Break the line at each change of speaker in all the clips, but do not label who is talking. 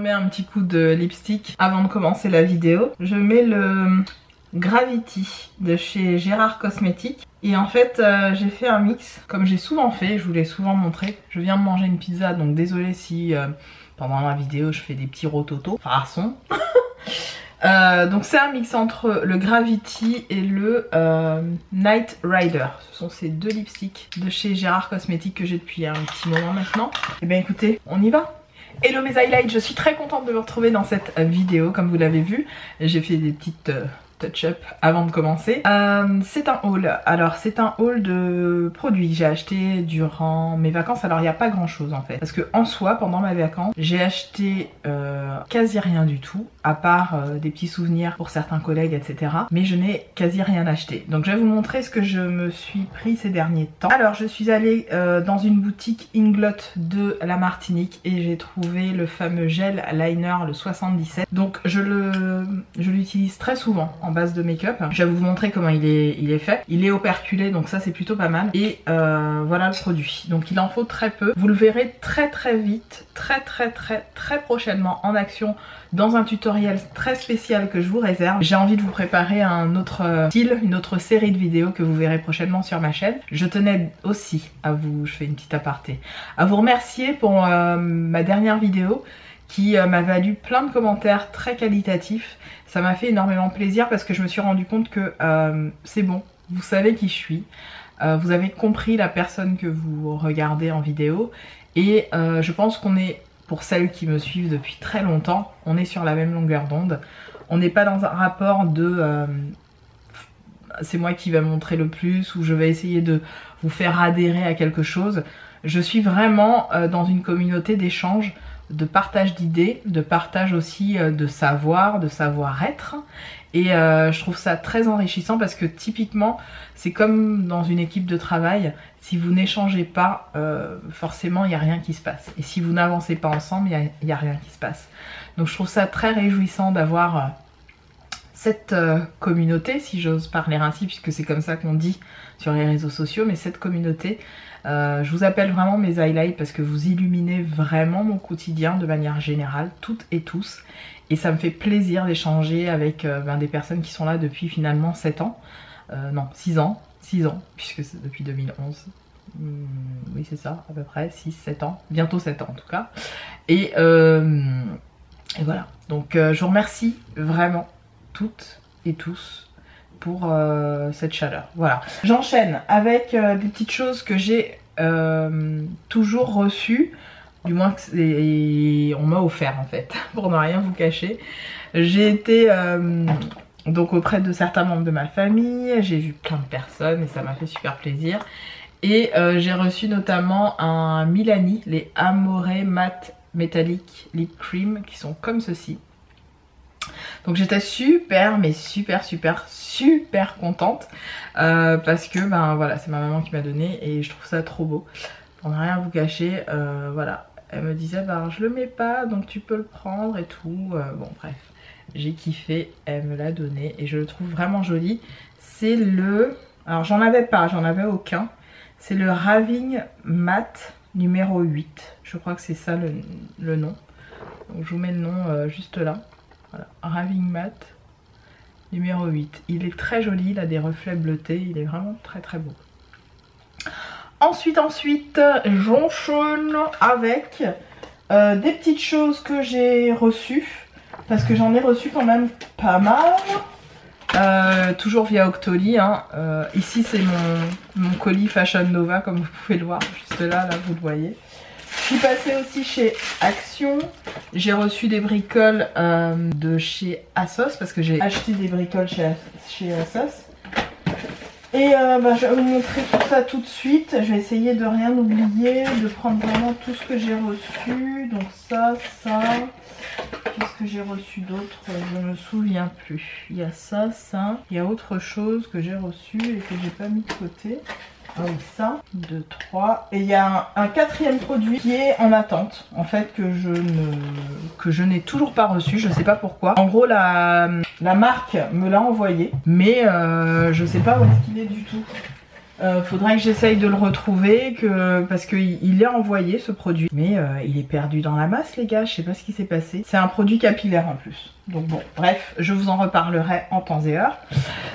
remets un petit coup de lipstick avant de commencer la vidéo. Je mets le Gravity de chez Gérard Cosmétiques. Et en fait j'ai fait un mix comme j'ai souvent fait, je vous l'ai souvent montré. Je viens de manger une pizza donc désolée si pendant la vidéo je fais des petits rototos, farçons. Donc c'est un mix entre le Gravity et le Night Rider. Ce sont ces deux lipsticks de chez Gérard Cosmétiques que j'ai depuis un petit moment maintenant. Et bien écoutez, on y va. Hello mes highlights, je suis très contente de vous retrouver dans cette vidéo. Comme vous l'avez vu, j'ai fait des petites touch-up avant de commencer. C'est un haul. Alors c'est un haul de produits que j'ai acheté durant mes vacances. Alors il n'y a pas grand chose en fait, parce que en soi pendant mes vacances j'ai acheté quasi rien du tout, à part des petits souvenirs pour certains collègues etc. Mais je n'ai quasi rien acheté. Donc je vais vous montrer ce que je me suis pris ces derniers temps. Alors je suis allée dans une boutique Inglot de la Martinique et j'ai trouvé le fameux gel liner, le 77. Donc je l'utilise très souvent en base de make-up. Je vais vous montrer comment il est fait. Il est operculé donc ça c'est plutôt pas mal. Et voilà le produit. Donc il en faut très peu. Vous le verrez très vite, très prochainement en action dans un tutoriel très spécial que je vous réserve. J'ai envie de vous préparer un autre style, une autre série de vidéos que vous verrez prochainement sur ma chaîne. Je tenais aussi à vous, je fais une petite aparté, à vous remercier pour ma dernière vidéo qui m'a valu plein de commentaires très qualitatifs. Ça m'a fait énormément plaisir parce que je me suis rendu compte que c'est bon, vous savez qui je suis, vous avez compris la personne que vous regardez en vidéo et je pense qu'on est, pour celles qui me suivent depuis très longtemps, on est sur la même longueur d'onde. On n'est pas dans un rapport de c'est moi qui vais montrer le plus ou je vais essayer de vous faire adhérer à quelque chose. Je suis vraiment dans une communauté d'échange, de partage d'idées, de partage aussi de savoir, de savoir-être. Et je trouve ça très enrichissant parce que typiquement, c'est comme dans une équipe de travail, si vous n'échangez pas, forcément il n'y a rien qui se passe. Et si vous n'avancez pas ensemble, il n'y a rien qui se passe. Donc je trouve ça très réjouissant d'avoir cette communauté, si j'ose parler ainsi, puisque c'est comme ça qu'on dit sur les réseaux sociaux, mais cette communauté, je vous appelle vraiment mes highlights parce que vous illuminez vraiment mon quotidien de manière générale, toutes et tous. Et ça me fait plaisir d'échanger avec des personnes qui sont là depuis finalement 7 ans. Non, 6 ans, puisque c'est depuis 2011. Oui c'est ça, à peu près, 6-7 ans, bientôt 7 ans en tout cas. Et voilà, donc je vous remercie vraiment toutes et tous pour cette chaleur. Voilà, j'enchaîne avec des petites choses que j'ai toujours reçues, du moins que on m'a offert en fait, pour ne rien vous cacher. J'ai été donc auprès de certains membres de ma famille, j'ai vu plein de personnes et ça m'a fait super plaisir. Et j'ai reçu notamment un Milani, les Amore Matte Metallic Lip Cream, qui sont comme ceci. Donc j'étais super mais super contente parce que voilà, c'est ma maman qui m'a donné et je trouve ça trop beau. Pour ne rien vous cacher, voilà, elle me disait je le mets pas donc tu peux le prendre et tout. Bon bref, j'ai kiffé, elle me l'a donné et je le trouve vraiment joli. C'est le, alors j'en avais pas, j'en avais aucun. C'est le Raving Matte numéro 8. Je crois que c'est ça le nom. Donc je vous mets le nom juste là. Voilà, Raving Matte numéro 8. Il est très joli, il a des reflets bleutés, il est vraiment très beau. Ensuite, j'enchaîne avec des petites choses que j'ai reçues. Parce que j'en ai reçu quand même pas mal. Toujours via Octoly. Hein. Ici c'est mon colis Fashion Nova, comme vous pouvez le voir. Juste là vous le voyez. Je suis passée aussi chez Action. J'ai reçu des bricoles de chez Asos parce que j'ai acheté des bricoles chez Asos. Et je vais vous montrer tout ça tout de suite. Je vais essayer de rien oublier, de prendre vraiment tout ce que j'ai reçu. Donc ça. Qu'est-ce que j'ai reçu d'autre? Je ne me souviens plus. Il y a ça. Il y a autre chose que j'ai reçu et que j'ai pas mis de côté. Ah oui, ça, 2, 3. Et il y a un quatrième produit qui est en attente, en fait, que je n'ai toujours pas reçu, je sais pas pourquoi. En gros, la marque me l'a envoyé, mais je sais pas où est-ce qu'il est du tout. Faudrait que j'essaye de le retrouver parce qu'il est envoyé ce produit. Mais il est perdu dans la masse les gars, je sais pas ce qui s'est passé. C'est un produit capillaire en plus. Donc bon, bref, je vous en reparlerai en temps et heure.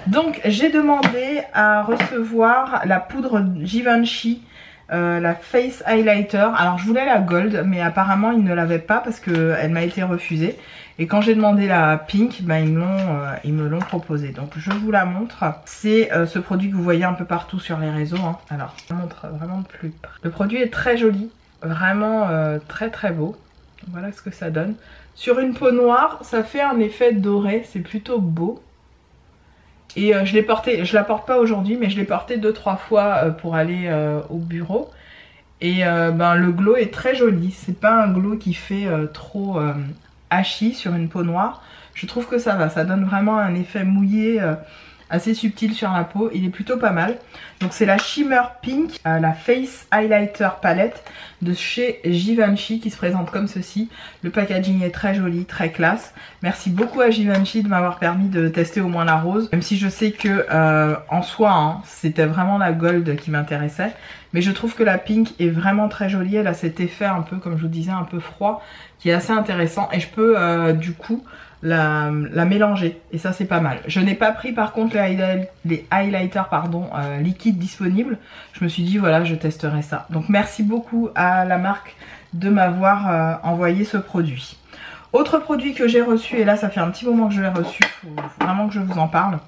Donc j'ai demandé à recevoir la poudre Givenchy, la Face Highlighter. Alors je voulais la Gold, mais apparemment ils ne l'avaient pas parce qu'elle m'a été refusée. Et quand j'ai demandé la Pink, bah, ils me l'ont proposé. Donc je vous la montre. C'est ce produit que vous voyez un peu partout sur les réseaux. Hein. Alors je vous montre vraiment de plus près. Le produit est très joli, vraiment très très beau. Voilà ce que ça donne. Sur une peau noire, ça fait un effet doré, c'est plutôt beau. Et je la porte pas aujourd'hui, mais je l'ai porté 2-3 fois pour aller au bureau. Et ben, le glow est très joli. C'est pas un glow qui fait trop hachis sur une peau noire. Je trouve que ça va, ça donne vraiment un effet mouillé assez subtil sur la peau. Il est plutôt pas mal. Donc c'est la Shimmer Pink, la Face Highlighter Palette de chez Givenchy qui se présente comme ceci. Le packaging est très joli, très classe. Merci beaucoup à Givenchy de m'avoir permis de tester au moins la rose. Même si je sais que en soi, hein, c'était vraiment la gold qui m'intéressait. Mais je trouve que la pink est vraiment très jolie. Elle a cet effet un peu, comme je vous disais, un peu froid qui est assez intéressant. Et je peux du coup la mélanger. Et ça c'est pas mal. Je n'ai pas pris par contre les highlighters liquides disponibles. Je me suis dit voilà, je testerai ça. Donc merci beaucoup à la marque de m'avoir envoyé ce produit. Autre produit que j'ai reçu, et là ça fait un petit moment que je l'ai reçu, faut vraiment que je vous en parle.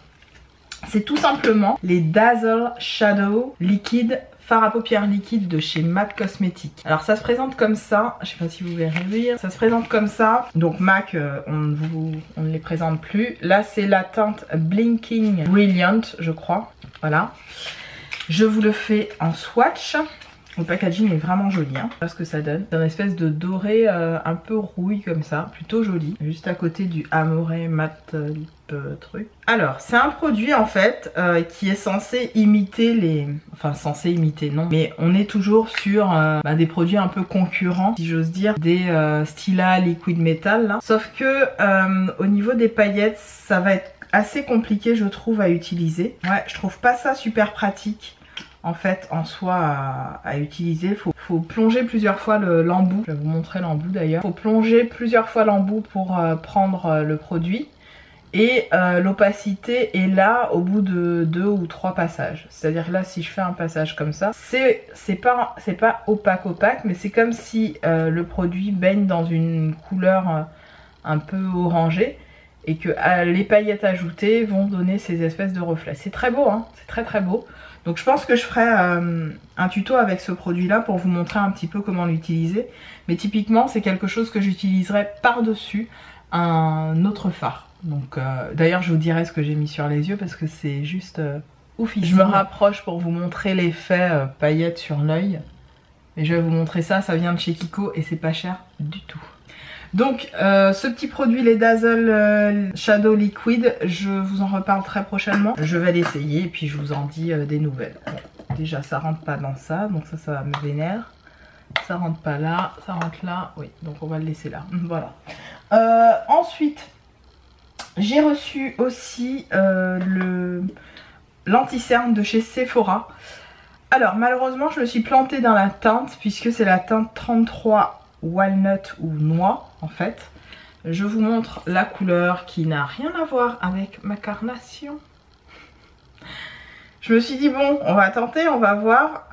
C'est tout simplement les Dazzle Shadow Liquide fard à paupières liquide de chez MAC Cosmetics. Alors ça se présente comme ça, je sais pas si vous verrez lire, ça se présente comme ça. Donc MAC, on ne les présente plus. Là c'est la teinte Blinking Brilliant, je crois. Voilà. Je vous le fais en swatch. Le packaging est vraiment joli, hein. Voilà ce que ça donne. C'est une espèce de doré un peu rouille comme ça, plutôt joli. Juste à côté du Amore Matte Lip truc. Alors, c'est un produit en fait qui est censé imiter les... Enfin, censé imiter, non. Mais on est toujours sur des produits un peu concurrents, si j'ose dire, des Stila Liquid Metal là. Sauf que au niveau des paillettes, ça va être assez compliqué je trouve à utiliser. Ouais, je trouve pas ça super pratique. En fait, en soi, à utiliser, faut plonger plusieurs fois l'embout. Je vais vous montrer l'embout d'ailleurs. Faut plonger plusieurs fois l'embout pour prendre le produit. Et l'opacité est là au bout de 2 ou 3 passages. C'est-à-dire là, si je fais un passage comme ça, c'est pas opaque, mais c'est comme si le produit baigne dans une couleur un peu orangée. Et que les paillettes ajoutées vont donner ces espèces de reflets. C'est très beau, hein, c'est très très beau. Donc je pense que je ferai un tuto avec ce produit là pour vous montrer un petit peu comment l'utiliser. Mais typiquement c'est quelque chose que j'utiliserai par-dessus un autre fard. Donc d'ailleurs je vous dirai ce que j'ai mis sur les yeux parce que c'est juste oufissime. Je me rapproche pour vous montrer l'effet paillettes sur l'œil. Et je vais vous montrer ça, ça vient de chez Kiko et c'est pas cher du tout. Donc ce petit produit, les Dazzle Shadow Liquid, je vous en reparle très prochainement. Je vais l'essayer et puis je vous en dis des nouvelles. Bon, déjà ça rentre pas dans ça, donc ça me vénère. Ça rentre pas là, ça rentre là, oui, donc on va le laisser là. Voilà. Ensuite, j'ai reçu aussi l'anti-cerne de chez Sephora. Alors malheureusement je me suis plantée dans la teinte puisque c'est la teinte 33 Walnut ou noix en fait. Je vous montre la couleur qui n'a rien à voir avec ma carnation. Je me suis dit bon, on va tenter, on va voir,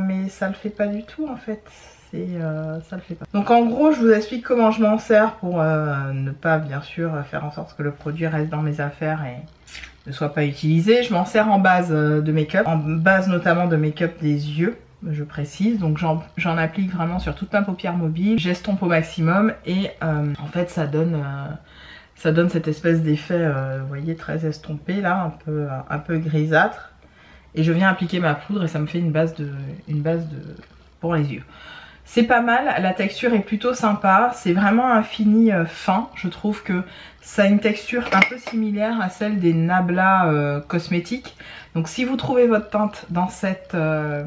mais ça le fait pas du tout en fait. Ça le fait pas. Donc en gros je vous explique comment je m'en sers pour ne pas bien sûr faire en sorte que le produit reste dans mes affaires et ne soit pas utilisé. Je m'en sers en base de make-up, en base notamment de make-up des yeux. Je précise, donc j'en applique vraiment sur toute ma paupière mobile, j'estompe au maximum et en fait ça donne cette espèce d'effet, vous voyez, très estompé là, un peu grisâtre. Et je viens appliquer ma poudre et ça me fait une base pour les yeux. C'est pas mal, la texture est plutôt sympa, c'est vraiment un fini fin, je trouve que ça a une texture un peu similaire à celle des Nabla cosmétiques. Donc si vous trouvez votre teinte dans cette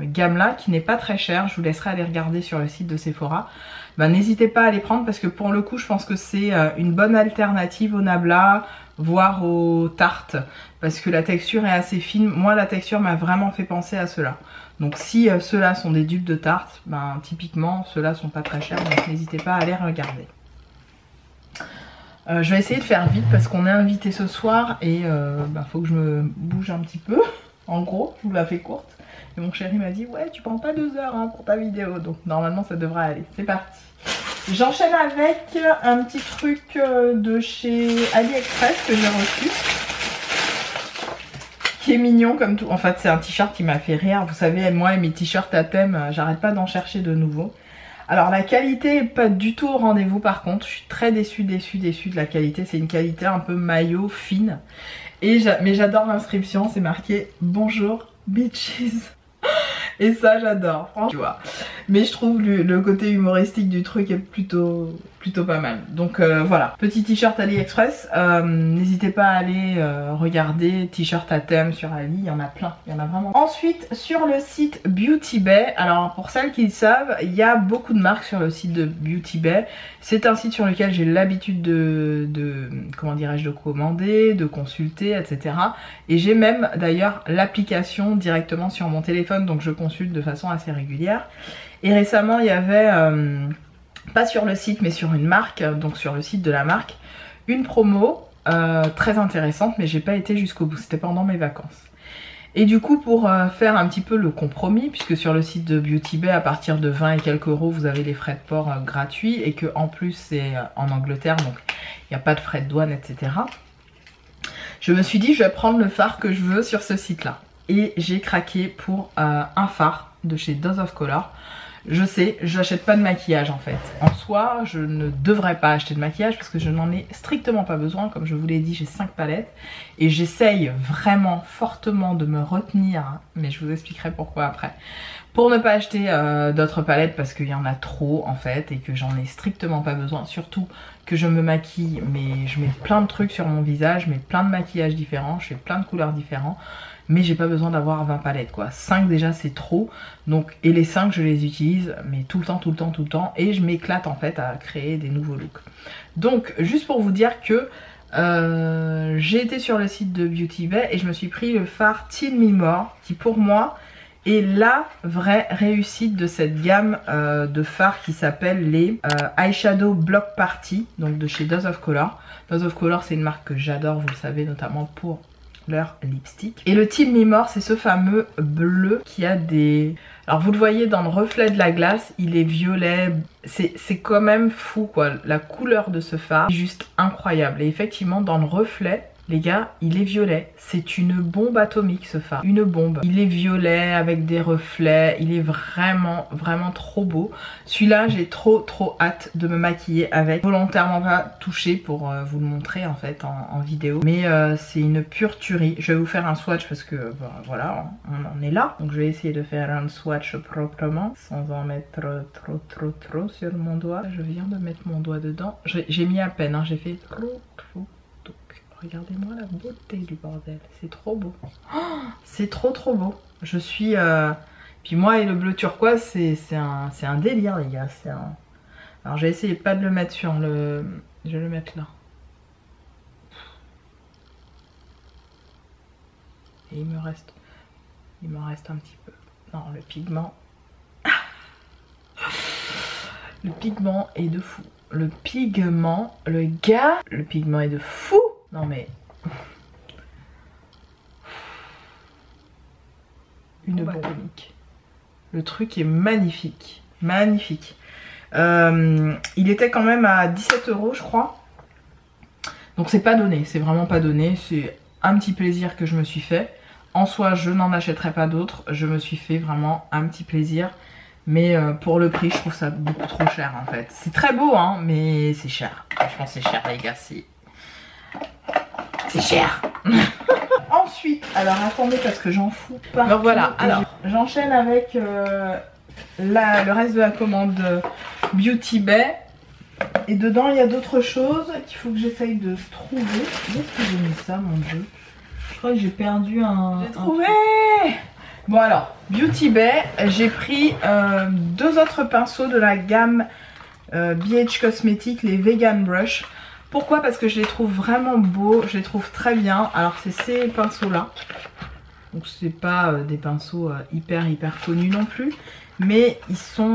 gamme là, qui n'est pas très chère, je vous laisserai aller regarder sur le site de Sephora, bah, n'hésitez pas à les prendre parce que pour le coup je pense que c'est une bonne alternative au Nabla, voire aux tartes, parce que la texture est assez fine. Moi la texture m'a vraiment fait penser à cela. Donc si ceux-là sont des dupes de tarte, ben typiquement ceux-là sont pas très chers, donc n'hésitez pas à les regarder. Je vais essayer de faire vite parce qu'on est invité ce soir et faut que je me bouge un petit peu. En gros, je vous la fais courte. Et mon chéri m'a dit ouais tu prends pas 2 heures hein, pour ta vidéo, donc normalement ça devrait aller. C'est parti. J'enchaîne avec un petit truc de chez AliExpress que j'ai reçu. Qui est mignon comme tout. En fait c'est un t-shirt qui m'a fait rire. Vous savez moi et mes t-shirts à thème, j'arrête pas d'en chercher de nouveaux. Alors la qualité est pas du tout au rendez-vous par contre. Je suis très déçue de la qualité. C'est une qualité un peu maillot fine. Mais j'adore l'inscription. C'est marqué bonjour bitches. Et ça j'adore franchement. Mais je trouve le côté humoristique du truc est plutôt pas mal. Donc voilà, petit t-shirt AliExpress. N'hésitez pas à aller regarder t-shirt à thème sur Ali, il y en a plein, il y en a vraiment. Ensuite sur le site Beauty Bay, alors pour celles qui le savent, il y a beaucoup de marques sur le site de Beauty Bay. C'est un site sur lequel j'ai l'habitude comment dirais-je, de commander, de consulter, etc. Et j'ai même d'ailleurs l'application directement sur mon téléphone, donc je consulte de façon assez régulière. Et récemment il y avait, pas sur le site mais sur une marque, donc sur le site de la marque, une promo très intéressante, mais j'ai pas été jusqu'au bout, c'était pendant mes vacances. Et du coup pour faire un petit peu le compromis, puisque sur le site de Beauty Bay à partir de 20 et quelques euros vous avez les frais de port gratuits et que en plus c'est en Angleterre donc il n'y a pas de frais de douane etc. Je me suis dit je vais prendre le fard que je veux sur ce site là. Et j'ai craqué pour un fard de chez Dose of Color. Je sais, je n'achète pas de maquillage en fait. En soi, je ne devrais pas acheter de maquillage parce que je n'en ai strictement pas besoin. Comme je vous l'ai dit, j'ai 5 palettes. Et j'essaye vraiment fortement de me retenir, mais je vous expliquerai pourquoi après. Pour ne pas acheter d'autres palettes parce qu'il y en a trop en fait et que j'en ai strictement pas besoin. Surtout que je me maquille, mais je mets plein de trucs sur mon visage, je mets plein de maquillages différents, je fais plein de couleurs différents. Mais j'ai pas besoin d'avoir 20 palettes quoi. 5 déjà c'est trop. Donc, et les 5 je les utilise mais tout le temps. Et je m'éclate en fait à créer des nouveaux looks. Donc juste pour vous dire que j'ai été sur le site de Beauty Bay et je me suis pris le fard Teen Me More qui pour moi est la vraie réussite de cette gamme de fards qui s'appelle les Eyeshadow Block Party, donc de chez Dose of Color. Dose of Color c'est une marque que j'adore, vous le savez, notamment pour leur lipstick. Et le Teen Me More c'est ce fameux bleu qui a des... Alors vous le voyez dans le reflet de la glace, il est violet, c'est quand même fou quoi, la couleur de ce fard est juste incroyable. Et effectivement dans le reflet, les gars, il est violet. C'est une bombe atomique ce fard. Une bombe. Il est violet avec des reflets. Il est vraiment trop beau. Celui-là, j'ai trop hâte de me maquiller avec. Volontairement pas touché pour vous le montrer en fait en vidéo. Mais c'est une pure tuerie. Je vais vous faire un swatch parce que voilà, on en est là. Donc je vais essayer de faire un swatch proprement sans en mettre trop sur mon doigt. Je viens de mettre mon doigt dedans. J'ai mis à peine, hein. J'ai fait trop. Regardez-moi la beauté du bordel, c'est trop beau. Oh, c'est trop beau. Je suis... Puis moi et le bleu turquoise, c'est un délire les gars. Alors j'ai essayé pas de le mettre sur le... Je vais le mettre là. Et il me reste un petit peu. Non, le pigment... Le pigment est de fou. Le pigment est de fou. Non mais... Une bombe atomique. Le truc est magnifique. Magnifique. Il était quand même à 17 € je crois. Donc c'est pas donné. C'est vraiment pas donné. C'est un petit plaisir que je me suis fait. En soi je n'en achèterai pas d'autres. Je me suis fait vraiment un petit plaisir. Mais pour le prix je trouve ça beaucoup trop cher en fait. C'est très beau hein, mais c'est cher. Franchement c'est cher les gars. C'est cher. Ensuite, alors attendez parce que j'en fous pas. Donc voilà, alors j'enchaîne avec le reste de la commande Beauty Bay. Et dedans il y a d'autres choses qu'il faut que j'essaye de trouver. Où est-ce que j'ai mis ça, mon dieu? Je crois que j'ai perdu un... J'ai trouvé. Bon alors, Beauty Bay, j'ai pris deux autres pinceaux de la gamme BH Cosmetics, les Vegan Brush. Pourquoi? Parce que je les trouve vraiment beaux, je les trouve très bien. Alors c'est ces pinceaux là. Donc c'est pas des pinceaux hyper connus non plus. Mais ils sont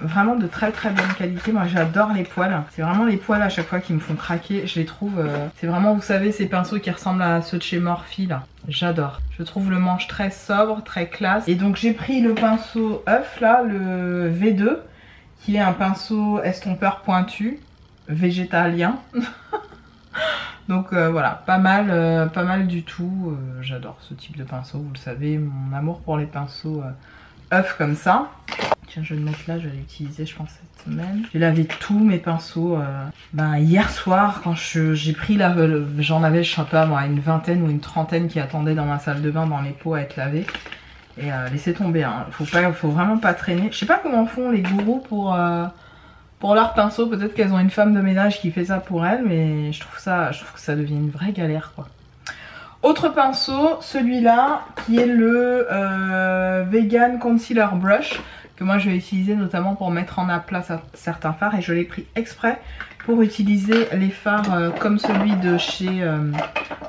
vraiment de très bonne qualité. Moi j'adore les poils. C'est vraiment les poils à chaque fois qui me font craquer. Je les trouve... c'est vraiment, vous savez, ces pinceaux qui ressemblent à ceux de chez Morphe là. J'adore. Je trouve le manche très sobre, très classe. Et donc j'ai pris le pinceau œuf là, le V2. Qui est un pinceau estompeur pointu. Végétalien. Donc voilà, pas mal du tout. J'adore ce type de pinceau, vous le savez, mon amour pour les pinceaux œufs comme ça. Tiens, je vais le mettre là, je vais l'utiliser je pense cette semaine. J'ai lavé tous mes pinceaux hier soir quand j'ai pris j'en avais je sais pas moi une vingtaine ou une trentaine qui attendaient dans ma salle de bain dans les pots à être lavés. Et laissez tomber, hein. Faut vraiment pas traîner. Je sais pas comment font les gourous pour leurs pinceaux. Peut-être qu'elles ont une femme de ménage qui fait ça pour elles, mais je trouve que ça devient une vraie galère quoi. Autre pinceau, celui-là qui est le Vegan Concealer Brush que moi je vais utiliser notamment pour mettre en aplat certains fards et je l'ai pris exprès pour utiliser les fards comme celui de chez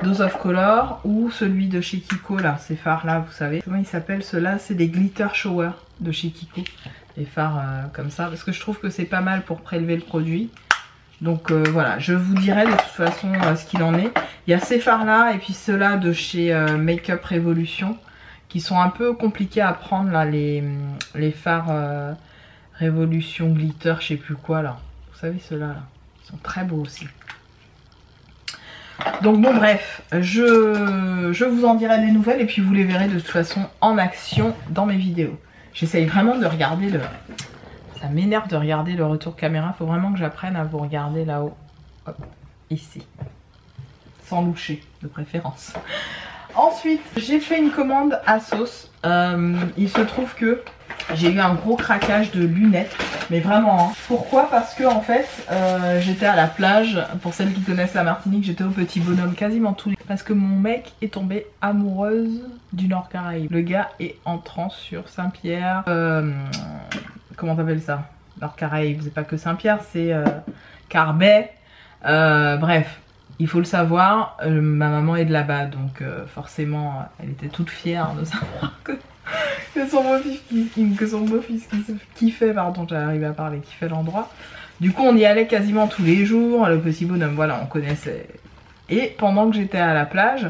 Dose of Color ou celui de chez Kiko là, ces fards là vous savez. Comment ils s'appellent ceux-là? C'est des Glitter Shower de chez Kiko. Les fards comme ça parce que je trouve que c'est pas mal pour prélever le produit. Donc voilà, je vous dirai de toute façon ce qu'il en est. Il y a ces fards là et puis ceux-là de chez Makeup Revolution qui sont un peu compliqués à prendre là, les fards Révolution Glitter, je sais plus quoi là. Vous savez ceux-là là, ils sont très beaux aussi. Donc bon bref, je vous en dirai des nouvelles et puis vous les verrez de toute façon en action dans mes vidéos. J'essaye vraiment de regarder le... Ça m'énerve de regarder le retour caméra, faut vraiment que j'apprenne à vous regarder là-haut. Hop, ici. Sans loucher, de préférence. Ensuite, j'ai fait une commande ASOS. Il se trouve que j'ai eu un gros craquage de lunettes. Mais vraiment, hein. Pourquoi? Parce que en fait, j'étais à la plage. Pour celles qui connaissent la Martinique, j'étais au Petit Bonhomme quasiment tous les... Parce que mon mec est tombé amoureuse du Nord Caraïbes. Le gars est en transe sur Saint-Pierre. Comment t'appelles ça? Nord Caraïbes, c'est pas que Saint-Pierre, c'est Carbet. Bref. Il faut le savoir, ma maman est de là-bas, donc forcément, elle était toute fière de savoir que son beau-fils kiffait, pardon, j'arrive à parler, kiffait l'endroit. Du coup, on y allait quasiment tous les jours, le Petit Bonhomme, voilà, on connaissait. Et pendant que j'étais à la plage,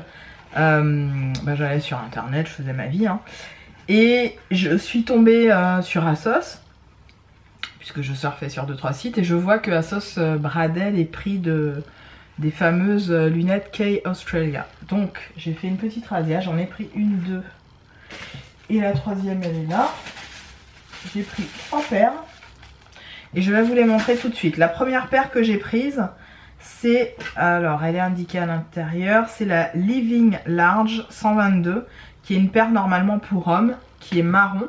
j'allais sur internet, je faisais ma vie, hein, et je suis tombée sur ASOS, puisque je surfais sur 2-3 sites, et je vois que ASOS bradait les prix des fameuses lunettes Kay Australia. Donc j'ai fait une petite razzia, j'en ai pris une, deux et la troisième elle est là. J'ai pris 3 paires et je vais vous les montrer tout de suite. La première paire que j'ai prise c'est, alors elle est indiquée à l'intérieur, c'est la Living Large 122 qui est une paire normalement pour hommes, qui est marron.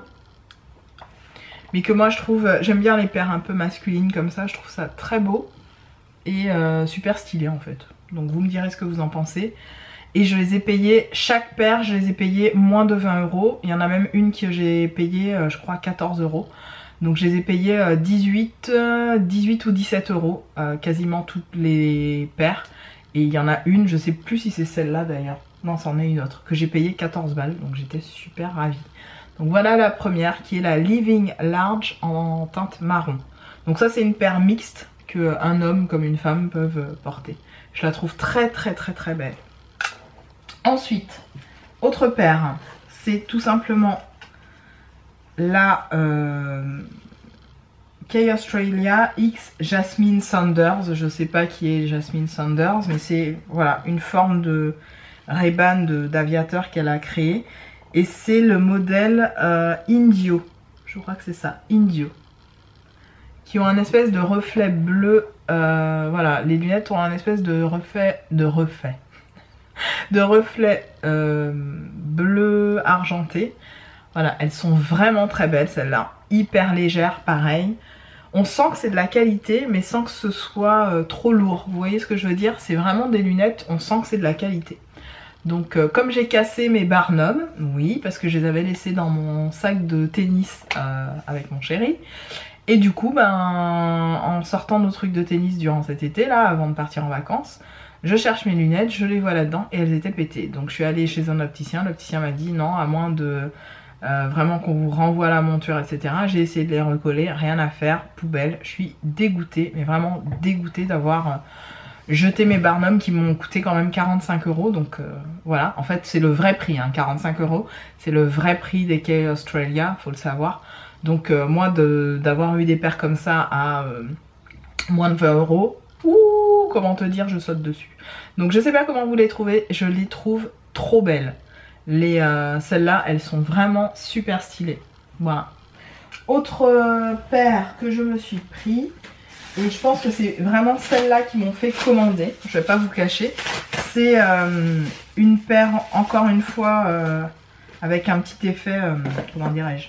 Mais que moi je trouve, j'aime bien les paires un peu masculines comme ça, je trouve ça très beau. Et super stylé en fait. Donc vous me direz ce que vous en pensez. Et je les ai payées, chaque paire je les ai payées moins de 20 €. Il y en a même une que j'ai payée je crois 14 €. Donc je les ai payées 18 ou 17 €. Quasiment toutes les paires. Et il y en a une, je sais plus si c'est celle-là d'ailleurs. Non, c'en est une autre. Que j'ai payée 14 balles. Donc j'étais super ravie. Donc voilà la première qui est la Living Large en teinte marron. Donc ça c'est une paire mixte qu'un homme comme une femme peuvent porter. Je la trouve très belle. Ensuite, autre paire, c'est tout simplement la Kay Australia X Jasmine Sanders. Je sais pas qui est Jasmine Sanders, mais c'est voilà une forme de Ray-Ban d'aviateur qu'elle a créé. Et c'est le modèle Indio. Je crois que c'est ça, Indio. Qui ont un espèce de reflet bleu, voilà, les lunettes ont un espèce de reflet bleu argenté. Voilà, elles sont vraiment très belles celles-là. hyper légères, pareil. On sent que c'est de la qualité, mais sans que ce soit trop lourd. Vous voyez ce que je veux dire? C'est vraiment des lunettes, on sent que c'est de la qualité. Donc comme j'ai cassé mes Barnum, oui, parce que je les avais laissés dans mon sac de tennis avec mon chéri. Et du coup, ben, en sortant nos trucs de tennis durant cet été, là, avant de partir en vacances, je cherche mes lunettes, je les vois là-dedans et elles étaient pétées. Donc je suis allée chez un opticien, l'opticien m'a dit non, à moins de vraiment qu'on vous renvoie la monture, etc. J'ai essayé de les recoller, rien à faire, poubelle. Je suis dégoûtée, mais vraiment dégoûtée d'avoir jeté mes Barnum qui m'ont coûté quand même 45 €. Donc voilà, en fait c'est le vrai prix, hein, 45 €. C'est le vrai prix des Kay Australia, faut le savoir. Donc moi d'avoir eu des paires comme ça à moins de 20 €, ouh, comment te dire, je saute dessus. Donc je sais pas comment vous les trouvez, je les trouve trop belles. Celles-là, elles sont vraiment super stylées. Voilà. Autre paire que je me suis pris, et je pense que c'est vraiment celles-là qui m'ont fait commander, je vais pas vous cacher. C'est une paire, encore une fois, avec un petit effet, comment dirais-je,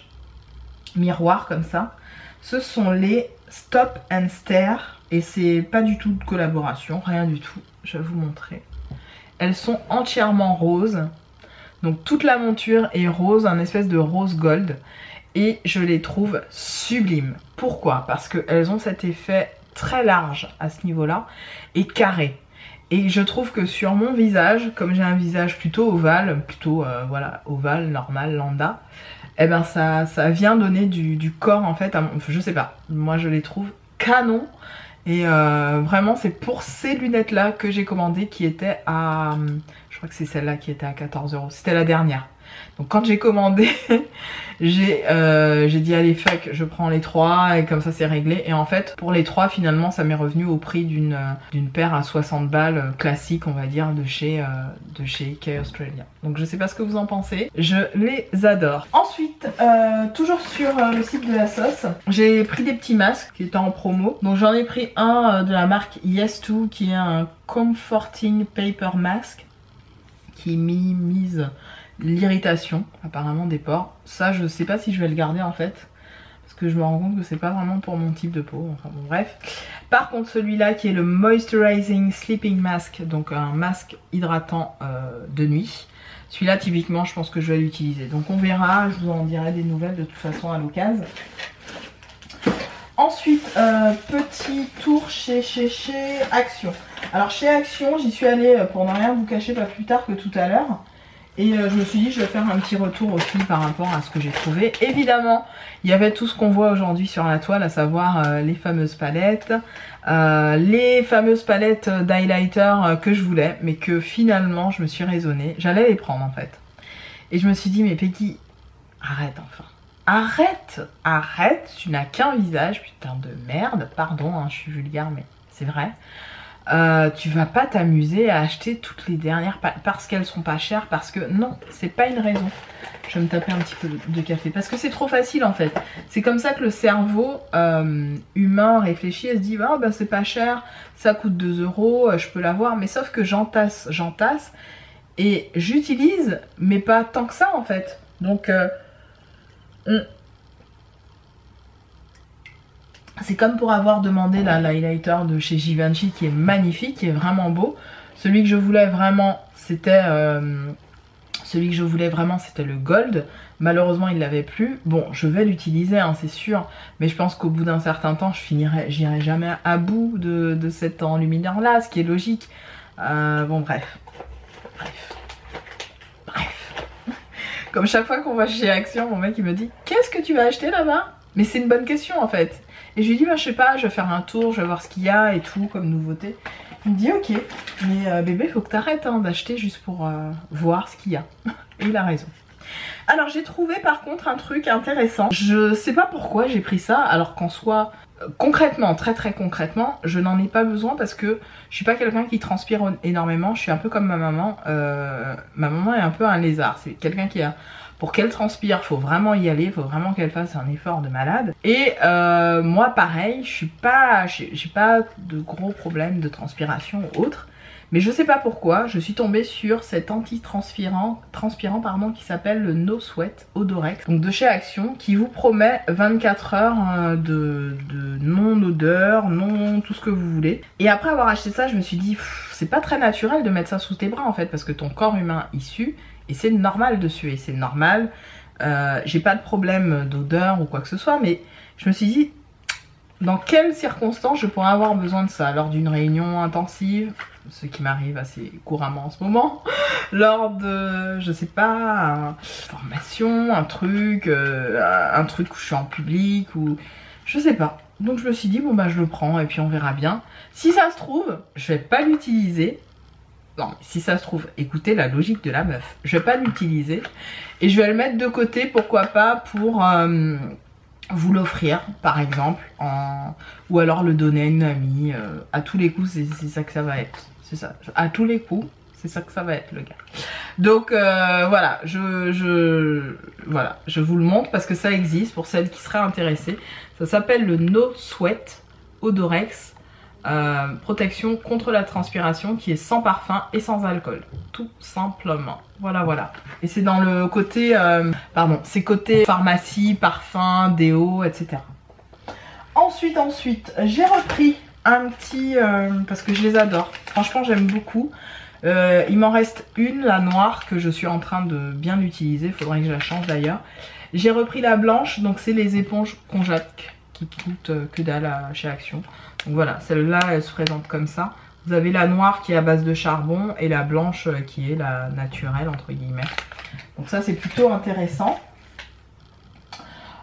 miroir comme ça. Ce sont les Stop and Stare, et c'est pas du tout de collaboration, rien du tout. Je vais vous montrer. Elles sont entièrement roses. Donc toute la monture est rose, un espèce de rose gold. Et je les trouve sublimes. Pourquoi? Parce qu'elles ont cet effet très large à ce niveau-là et carré. Et je trouve que sur mon visage, comme j'ai un visage plutôt ovale, plutôt voilà, ovale, normal, lambda, eh ben ça vient donner du corps en fait à mon... Je sais pas, moi je les trouve canon. Et vraiment c'est pour ces lunettes là que j'ai commandé, qui étaient à... Je crois que c'est celle-là qui était à 14 €. C'était la dernière. Donc quand j'ai commandé, j'ai dit allez fuck, je prends les 3 et comme ça c'est réglé. Et en fait pour les 3 finalement ça m'est revenu au prix d'une paire à 60 balles classique, on va dire, de chez Kay Australia. Donc je sais pas ce que vous en pensez, je les adore. Ensuite toujours sur le site de la sauce, j'ai pris des petits masques qui étaient en promo. Donc j'en ai pris un de la marque Yes2 qui est un Comforting Paper Mask qui minimise l'irritation apparemment des pores. Ça je sais pas si je vais le garder en fait, parce que je me rends compte que c'est pas vraiment pour mon type de peau, enfin bon bref. Par contre celui-là qui est le Moisturizing Sleeping Mask, donc un masque hydratant de nuit, celui-là typiquement je pense que je vais l'utiliser. Donc on verra, je vous en dirai des nouvelles de toute façon à l'occasion. Ensuite, petit tour chez Action. Alors chez Action, j'y suis allée pour ne rien vous cacher pas plus tard que tout à l'heure. Et je me suis dit je vais faire un petit retour aussi par rapport à ce que j'ai trouvé. Évidemment, il y avait tout ce qu'on voit aujourd'hui sur la toile, à savoir les fameuses palettes. Les fameuses palettes d'highlighter que je voulais, mais que finalement je me suis raisonnée. J'allais les prendre en fait. Et je me suis dit mais Peggy, arrête enfin. Arrête, tu n'as qu'un visage, putain de merde, pardon, hein, je suis vulgaire mais c'est vrai. Tu vas pas t'amuser à acheter toutes les dernières parce qu'elles sont pas chères, parce que non, c'est pas une raison. Je vais me taper un petit peu de café parce que c'est trop facile en fait. C'est comme ça que le cerveau humain réfléchit et se dit ah bah c'est pas cher, ça coûte 2 €, je peux l'avoir, mais sauf que j'entasse et j'utilise, mais pas tant que ça en fait. Donc c'est comme pour avoir demandé l'highlighter de chez Givenchy qui est magnifique, qui est vraiment beau. Celui que je voulais vraiment, c'était le gold. Malheureusement, il l'avait plus. Bon, je vais l'utiliser, hein, c'est sûr. Mais je pense qu'au bout d'un certain temps, j'irai jamais à bout de cet enlumineur-là, ce qui est logique. Bon, bref. Comme chaque fois qu'on va chez Action, mon mec il me dit « Qu'est-ce que tu vas acheter là-bas ?» Mais c'est une bonne question en fait. Et je lui dis bah, « Je sais pas, je vais faire un tour, je vais voir ce qu'il y a et tout comme nouveauté. » Il me dit « Ok, mais bébé, faut que t'arrêtes hein, d'acheter juste pour voir ce qu'il y a. » Et il a raison. Alors j'ai trouvé par contre un truc intéressant. Je sais pas pourquoi j'ai pris ça alors qu'en soi... Concrètement, très concrètement, je n'en ai pas besoin parce que je suis pas quelqu'un qui transpire énormément. Je suis un peu comme ma maman. Ma maman est un peu un lézard. C'est quelqu'un qui a pour qu'elle transpire, faut vraiment y aller, faut vraiment qu'elle fasse un effort de malade. Et moi pareil, j'ai pas de gros problèmes de transpiration ou autre. Mais je sais pas pourquoi, je suis tombée sur cet anti-transpirant qui s'appelle le No Sweat Odorex, donc de chez Action, qui vous promet 24 heures de non-odeur, non tout ce que vous voulez. Et après avoir acheté ça, je me suis dit, c'est pas très naturel de mettre ça sous tes bras en fait, parce que ton corps humain y sue, et c'est normal de suer, c'est normal. J'ai pas de problème d'odeur ou quoi que ce soit, mais je me suis dit, dans quelles circonstances je pourrais avoir besoin de ça? Lors d'une réunion intensive, ce qui m'arrive assez couramment en ce moment, lors de, je sais pas, une formation, un truc où je suis en public, ou je sais pas. Donc je me suis dit, bon bah je le prends et puis on verra bien. Si ça se trouve, je vais pas l'utiliser. Non, si ça se trouve, écoutez la logique de la meuf. Je vais pas l'utiliser et je vais le mettre de côté, pourquoi pas, pour... vous l'offrir par exemple, ou alors le donner à une amie. À tous les coups, c'est ça que ça va être. C'est ça. À tous les coups, c'est ça que ça va être, le gars. Donc voilà, voilà, je vous le montre parce que ça existe pour celles qui seraient intéressées. Ça s'appelle le No Sweat Odorex. Protection contre la transpiration, qui est sans parfum et sans alcool, tout simplement. Voilà, voilà. Et c'est dans le côté c'est côté pharmacie, parfum, déo, etc. Ensuite j'ai repris un petit parce que je les adore, franchement j'aime beaucoup. Il m'en reste une, la noire, que je suis en train de bien utiliser, faudrait que je la change d'ailleurs. J'ai repris la blanche, donc c'est les éponges Konjac qui coûtent que dalle chez Action. Donc voilà, celle-là elle se présente comme ça. Vous avez la noire qui est à base de charbon et la blanche qui est la naturelle entre guillemets. Donc ça c'est plutôt intéressant.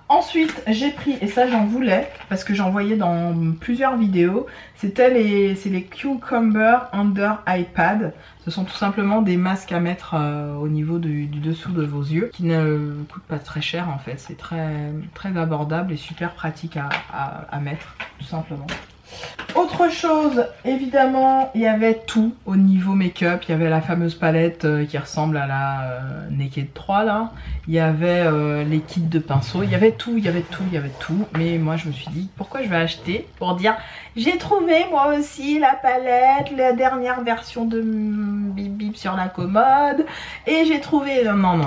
Ensuite j'ai pris, et ça j'en voulais parce que j'en voyais dans plusieurs vidéos, c'est les Cucumber Under Eye Pad. Ce sont tout simplement des masques à mettre au niveau du dessous de vos yeux, qui ne coûtent pas très cher en fait. C'est très abordable et super pratique à mettre tout simplement. Autre chose, évidemment, il y avait tout au niveau make-up. Il y avait la fameuse palette qui ressemble à la Naked 3 là. Il y avait les kits de pinceaux. Il y avait tout. Mais moi je me suis dit, pourquoi je vais acheter pour dire, j'ai trouvé moi aussi la palette, la dernière version de Bip Bip sur la commode. Et j'ai trouvé... Non,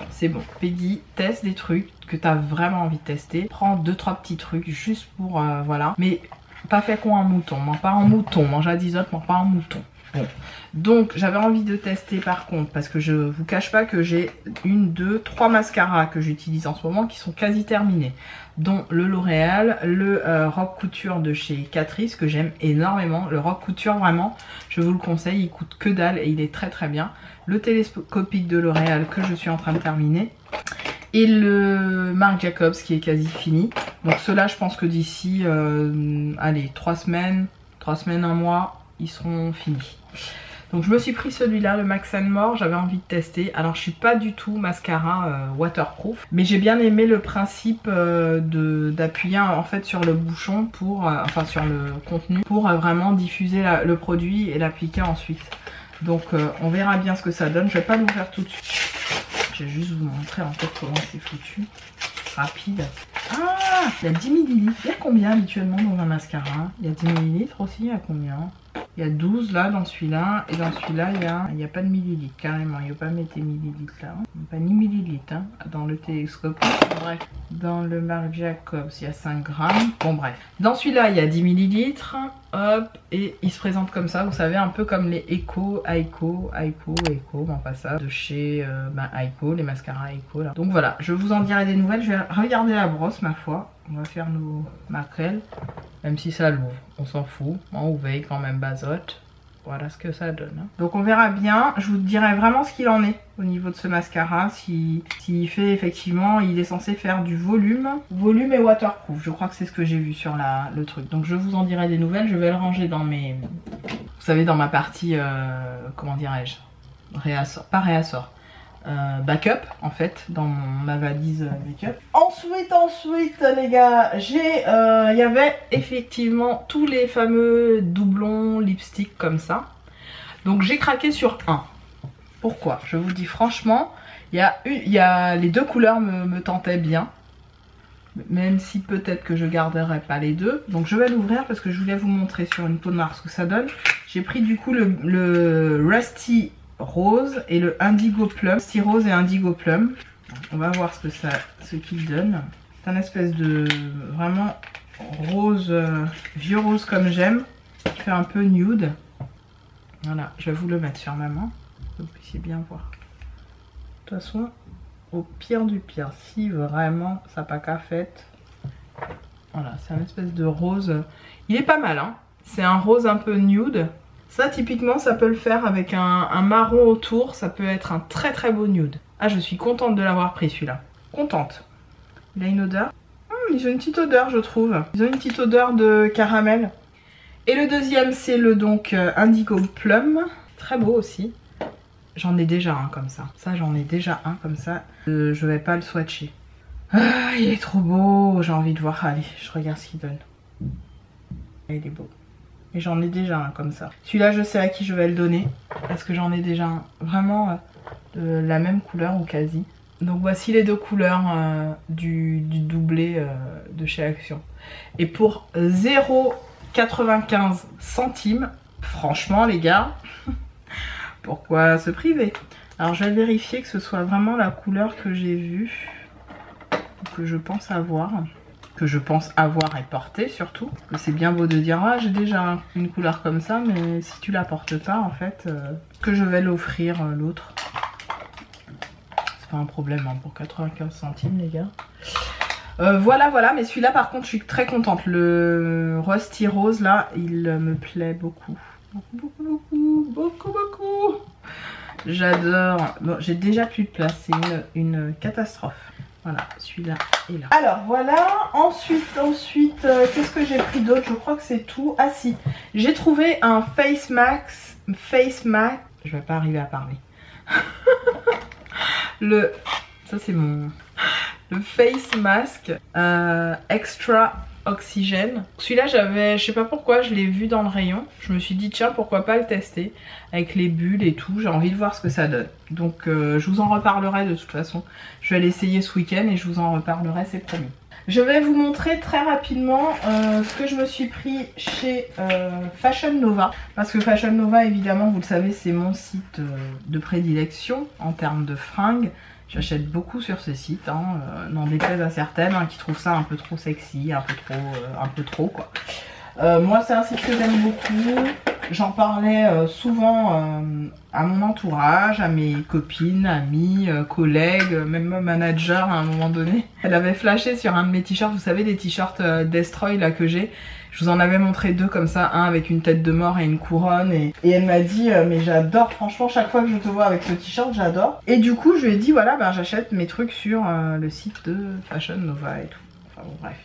c'est bon. Peggy, teste des trucs que tu as vraiment envie de tester. Prends 2-3 petits trucs juste pour... voilà. Mais... pas fait con un mouton, mange pas un mouton, mange à 10 autres, mange pas un mouton. Bon, donc j'avais envie de tester par contre, parce que je vous cache pas que j'ai 1, 2, 3 mascaras que j'utilise en ce moment qui sont quasi terminés, dont le L'Oréal, le Rock Couture de chez Catrice que j'aime énormément. Le Rock Couture vraiment, je vous le conseille, il coûte que dalle et il est très bien. Le télescopique de L'Oréal que je suis en train de terminer. Et le Marc Jacobs qui est quasi fini. Donc ceux-là je pense que d'ici allez 3 semaines, 1 mois, ils seront finis. Donc je me suis pris celui-là, le Max & More, j'avais envie de tester. Alors je suis pas du tout mascara waterproof, mais j'ai bien aimé le principe d'appuyer en fait sur le bouchon pour, enfin sur le contenu, pour vraiment diffuser le produit et l'appliquer ensuite. Donc on verra bien ce que ça donne. Je vais pas l'ouvrir tout de suite. Je vais juste vous montrer en fait comment c'est foutu. Rapide. Ah, il y a 10 ml. Il y a combien habituellement dans un mascara? Il y a 10 ml aussi, il y a combien? Il y a 12 là dans celui-là. Et dans celui-là, il n'y a pas de millilitres carrément. Il n'y a pas mettre des millilitres là. Pas ni millilitres hein, dans le télescope. Bref. Dans le Marc Jacobs, il y a 5 grammes. Bon bref. Dans celui-là, il y a 10 millilitres. Hop. Et il se présente comme ça. Vous savez, un peu comme les Eco, bon pas ça. De chez Eiko, les mascaras Eiko là. Donc voilà, je vous en dirai des nouvelles. Je vais regarder la brosse ma foi. On va faire nos maquerelles. Même si ça l'ouvre, on s'en fout. On ouvre quand même bazote. Voilà ce que ça donne. Hein. Donc on verra bien. Je vous dirai vraiment ce qu'il en est au niveau de ce mascara. S'il fait effectivement, il est censé faire du volume. Volume et waterproof. Je crois que c'est ce que j'ai vu sur le truc. Donc je vous en dirai des nouvelles. Je vais le ranger dans mes... Vous savez, dans ma partie... comment dirais-je, réassort. Pas réassort. Backup en fait dans ma valise make-up. Ensuite les gars, il y avait effectivement tous les fameux doublons lipstick comme ça. Donc j'ai craqué sur un. Pourquoi? Je vous dis franchement, Il y a les deux couleurs me tentaient bien. Même si peut-être que je garderai pas les deux. Donc je vais l'ouvrir parce que je voulais vous montrer sur une peau noire ce que ça donne. J'ai pris du coup le Rusty Rose et le Indigo Plum. Rusty Rose et Indigo Plum. On va voir ce qu'il donne. C'est un espèce de vraiment rose, vieux rose comme j'aime. Qui fait un peu nude. Voilà, je vais vous le mettre sur ma main. Pour que vous puissiez bien voir. De toute façon, au pire du pire, si vraiment ça n'a pas qu'à fait. Voilà, c'est un espèce de rose. Il est pas mal, hein. C'est un rose un peu nude. Ça, typiquement, ça peut le faire avec un marron autour. Ça peut être un très très beau nude. Ah, je suis contente de l'avoir pris celui-là. Contente. Il a une odeur. Ils ont une petite odeur, je trouve. Ils ont une petite odeur de caramel. Et le deuxième, c'est le donc Indigo Plum. Très beau aussi. J'en ai déjà un comme ça. Ça, j'en ai déjà un comme ça. Je vais pas le swatcher. Ah, il est trop beau. J'ai envie de voir. Allez, je regarde ce qu'il donne. Il est beau. Et j'en ai déjà un comme ça. Celui-là, je sais à qui je vais le donner. Parce que j'en ai déjà un. Vraiment de la même couleur ou quasi. Donc voici les deux couleurs du doublé de chez Action. Et pour 0,95 centimes, franchement les gars, pourquoi se priver? Alors je vais vérifier que ce soit vraiment la couleur que j'ai vue, que je pense avoir. Que je pense avoir et porter surtout. Parce que c'est bien beau de dire ah j'ai déjà une couleur comme ça, mais si tu la portes pas en fait, que je vais l'offrir l'autre. Un problème hein, pour 95 centimes les gars. Voilà, mais celui-là par contre je suis très contente. Le Rusty Rose là, il me plaît beaucoup. Beaucoup. J'adore. Bon, j'ai déjà plus de place, c'est une catastrophe. Voilà, celui-là est là. Alors voilà, ensuite, qu'est-ce que j'ai pris d'autre? Je crois que c'est tout. Ah si, j'ai trouvé un face mask. Je vais pas arriver à parler. Ça c'est le face mask extra oxygène. Celui-là je sais pas pourquoi je l'ai vu dans le rayon. Je me suis dit tiens pourquoi pas le tester avec les bulles et tout. J'ai envie de voir ce que ça donne. Donc je vous en reparlerai de toute façon. Je vais l'essayer ce week-end et je vous en reparlerai, c'est promis. Je vais vous montrer très rapidement ce que je me suis pris chez Fashion Nova. Parce que Fashion Nova, évidemment, vous le savez, c'est mon site de prédilection en termes de fringues. J'achète beaucoup sur ce site, hein, n'en déplaise à certaines qui trouvent ça un peu trop sexy, un peu trop quoi. Moi c'est un site que j'aime beaucoup, j'en parlais souvent à mon entourage, à mes copines, amis, collègues, même mon manager à un moment donné. Elle avait flashé sur un de mes t-shirts, vous savez des t-shirts Destroy là que j'ai. Je vous en avais montré deux comme ça, un avec une tête de mort et une couronne et elle m'a dit mais j'adore, franchement chaque fois que je te vois avec ce t-shirt j'adore. Et du coup je lui ai dit voilà ben, j'achète mes trucs sur le site de Fashion Nova et tout. Enfin bon bref.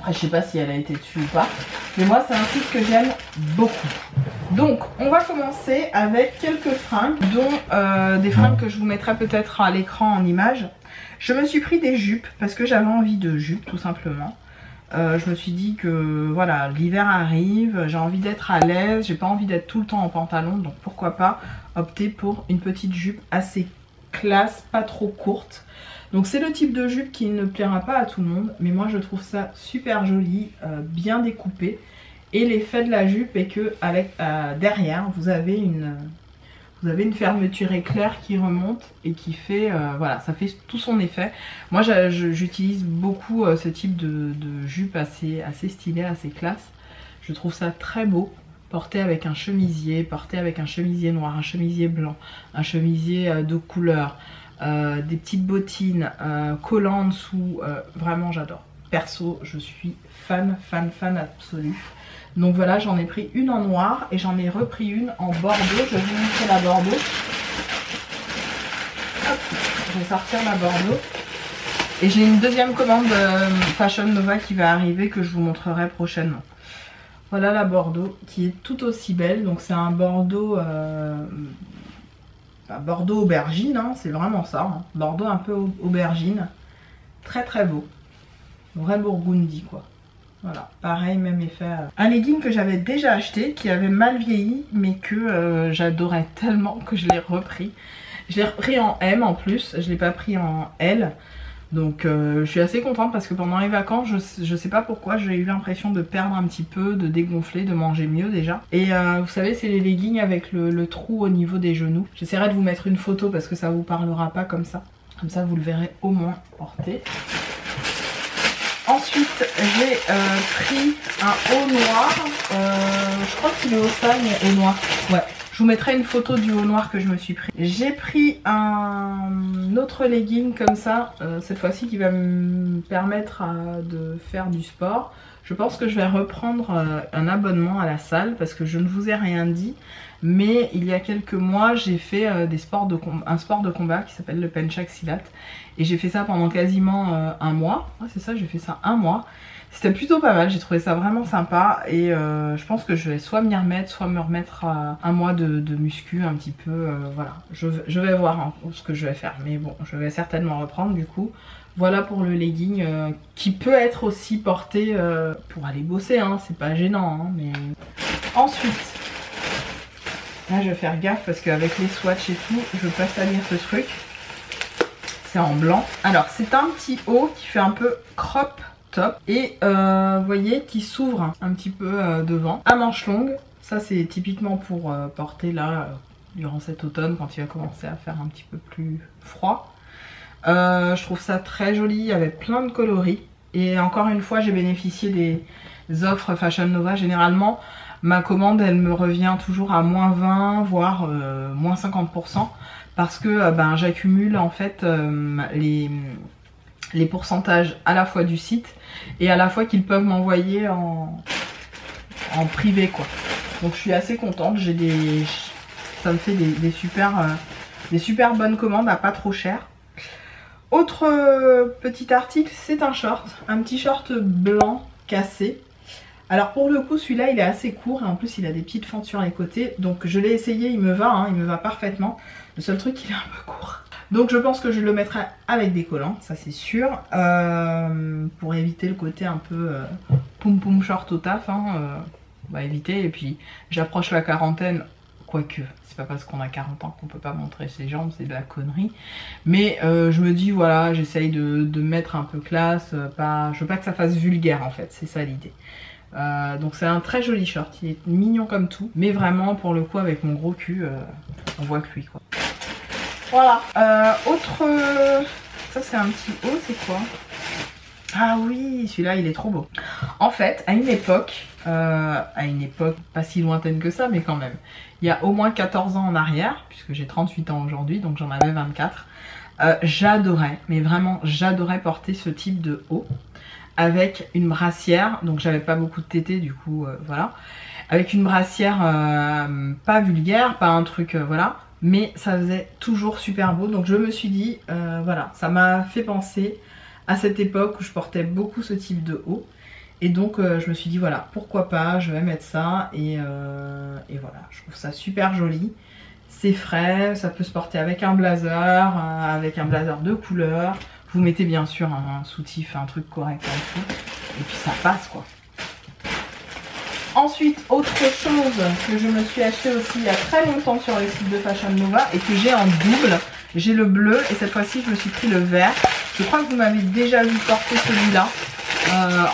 Après je sais pas si elle a été dessus ou pas. Mais moi c'est un site que j'aime beaucoup. Donc on va commencer avec quelques fringues dont des fringues que je vous mettrai peut-être à l'écran en image. Je me suis pris des jupes parce que j'avais envie de jupes tout simplement. Je me suis dit que voilà l'hiver arrive, j'ai envie d'être à l'aise, j'ai pas envie d'être tout le temps en pantalon, donc pourquoi pas opter pour une petite jupe assez classe, pas trop courte. Donc c'est le type de jupe qui ne plaira pas à tout le monde, mais moi je trouve ça super joli, bien découpé. Et l'effet de la jupe est que avec, derrière vous avez une fermeture éclair qui remonte et qui fait, voilà, ça fait tout son effet. Moi j'utilise beaucoup ce type de jupe assez stylée, assez classe. Je trouve ça très beau, porté avec un chemisier noir, un chemisier blanc, un chemisier de couleur, des petites bottines collant en dessous, vraiment j'adore. Perso, je suis fan absolue. Donc voilà, j'en ai pris une en noir et j'en ai repris une en bordeaux. Je vais vous montrer la bordeaux. Hop, je vais sortir la bordeaux. Et j'ai une deuxième commande Fashion Nova qui va arriver que je vous montrerai prochainement. Voilà la bordeaux qui est tout aussi belle. Donc c'est un bordeaux, bordeaux aubergine, hein, c'est vraiment ça. Hein. Bordeaux un peu aubergine. Très beau. Vrai Burgundy quoi. Voilà, pareil, même effet. Un legging que j'avais déjà acheté, qui avait mal vieilli, mais que j'adorais tellement que je l'ai repris. Je l'ai repris en M en plus, je l'ai pas pris en L. Donc je suis assez contente parce que pendant les vacances, je sais pas pourquoi, j'ai eu l'impression de perdre un petit peu, de dégonfler, de manger mieux déjà. Et vous savez, c'est les leggings avec le trou au niveau des genoux. J'essaierai de vous mettre une photo parce que ça vous parlera pas comme ça. Comme ça vous le verrez au moins porté. Ensuite j'ai pris un haut noir, je crois qu'il est au sagne haut noir, ouais. Je vous mettrai une photo du haut noir que je me suis pris. J'ai pris un autre legging comme ça, cette fois-ci qui va me permettre de faire du sport. Je pense que je vais reprendre un abonnement à la salle parce que je ne vous ai rien dit. Mais il y a quelques mois, j'ai fait un sport de combat qui s'appelle le Penchak Silat. Et j'ai fait ça pendant quasiment un mois. Ouais, c'est ça, j'ai fait ça un mois. C'était plutôt pas mal, j'ai trouvé ça vraiment sympa. Et je pense que je vais soit m'y remettre, soit me remettre un mois de muscu un petit peu. Voilà, je vais voir hein, ce que je vais faire. Mais bon, je vais certainement reprendre du coup. Voilà pour le legging qui peut être aussi porté pour aller bosser. Hein, c'est pas gênant. Hein, mais... Ensuite... Là je vais faire gaffe parce qu'avec les swatchs et tout, je veux pas salir ce truc. C'est en blanc. Alors c'est un petit haut qui fait un peu crop top. Et vous voyez qui s'ouvre un petit peu devant. À manches longues. Ça c'est typiquement pour porter là durant cet automne quand il va commencer à faire un petit peu plus froid. Je trouve ça très joli avec plein de coloris. Et encore une fois j'ai bénéficié des offres Fashion Nova. Généralement ma commande elle me revient toujours à moins 20 voire moins 50% parce que ben, j'accumule en fait les pourcentages à la fois du site et à la fois qu'ils peuvent m'envoyer en privé quoi. Donc je suis assez contente, ça me fait des super bonnes commandes à pas trop cher. Autre petit article, c'est un short, un petit short blanc cassé. Alors pour le coup celui-là il est assez court et en plus il a des petites fentes sur les côtés. Donc je l'ai essayé, il me va, hein, il me va parfaitement. Le seul truc il est un peu court. Donc je pense que je le mettrai avec des collants, ça c'est sûr. Pour éviter le côté un peu poum poum short au taf. Hein, on va éviter. Et puis j'approche la quarantaine, quoique c'est pas parce qu'on a 40 ans qu'on peut pas montrer ses jambes, c'est de la connerie. Mais je me dis voilà, j'essaye de mettre un peu classe. Je veux pas que ça fasse vulgaire en fait, c'est ça l'idée. Donc c'est un très joli short, il est mignon comme tout, mais vraiment pour le coup avec mon gros cul, on voit que lui quoi. Voilà, ça c'est un petit haut, c'est quoi? Ah oui, celui-là il est trop beau. En fait, à une époque pas si lointaine que ça, mais quand même, il y a au moins 14 ans en arrière, puisque j'ai 38 ans aujourd'hui, donc j'en avais 24, j'adorais, mais vraiment j'adorais porter ce type de haut. Avec une brassière, donc j'avais pas beaucoup de tétés du coup voilà, avec une brassière pas vulgaire, pas un truc voilà, mais ça faisait toujours super beau. Donc je me suis dit voilà, ça m'a fait penser à cette époque où je portais beaucoup ce type de haut. Et donc je me suis dit voilà, pourquoi pas, je vais mettre ça et voilà, je trouve ça super joli. C'est frais, ça peut se porter avec un blazer de couleur. Vous mettez bien sûr un soutif, un truc correct en dessous. Et puis ça passe quoi. Ensuite, autre chose que je me suis acheté aussi il y a très longtemps sur le site de Fashion Nova et que j'ai en double. J'ai le bleu et cette fois-ci je me suis pris le vert. Je crois que vous m'avez déjà vu porter celui-là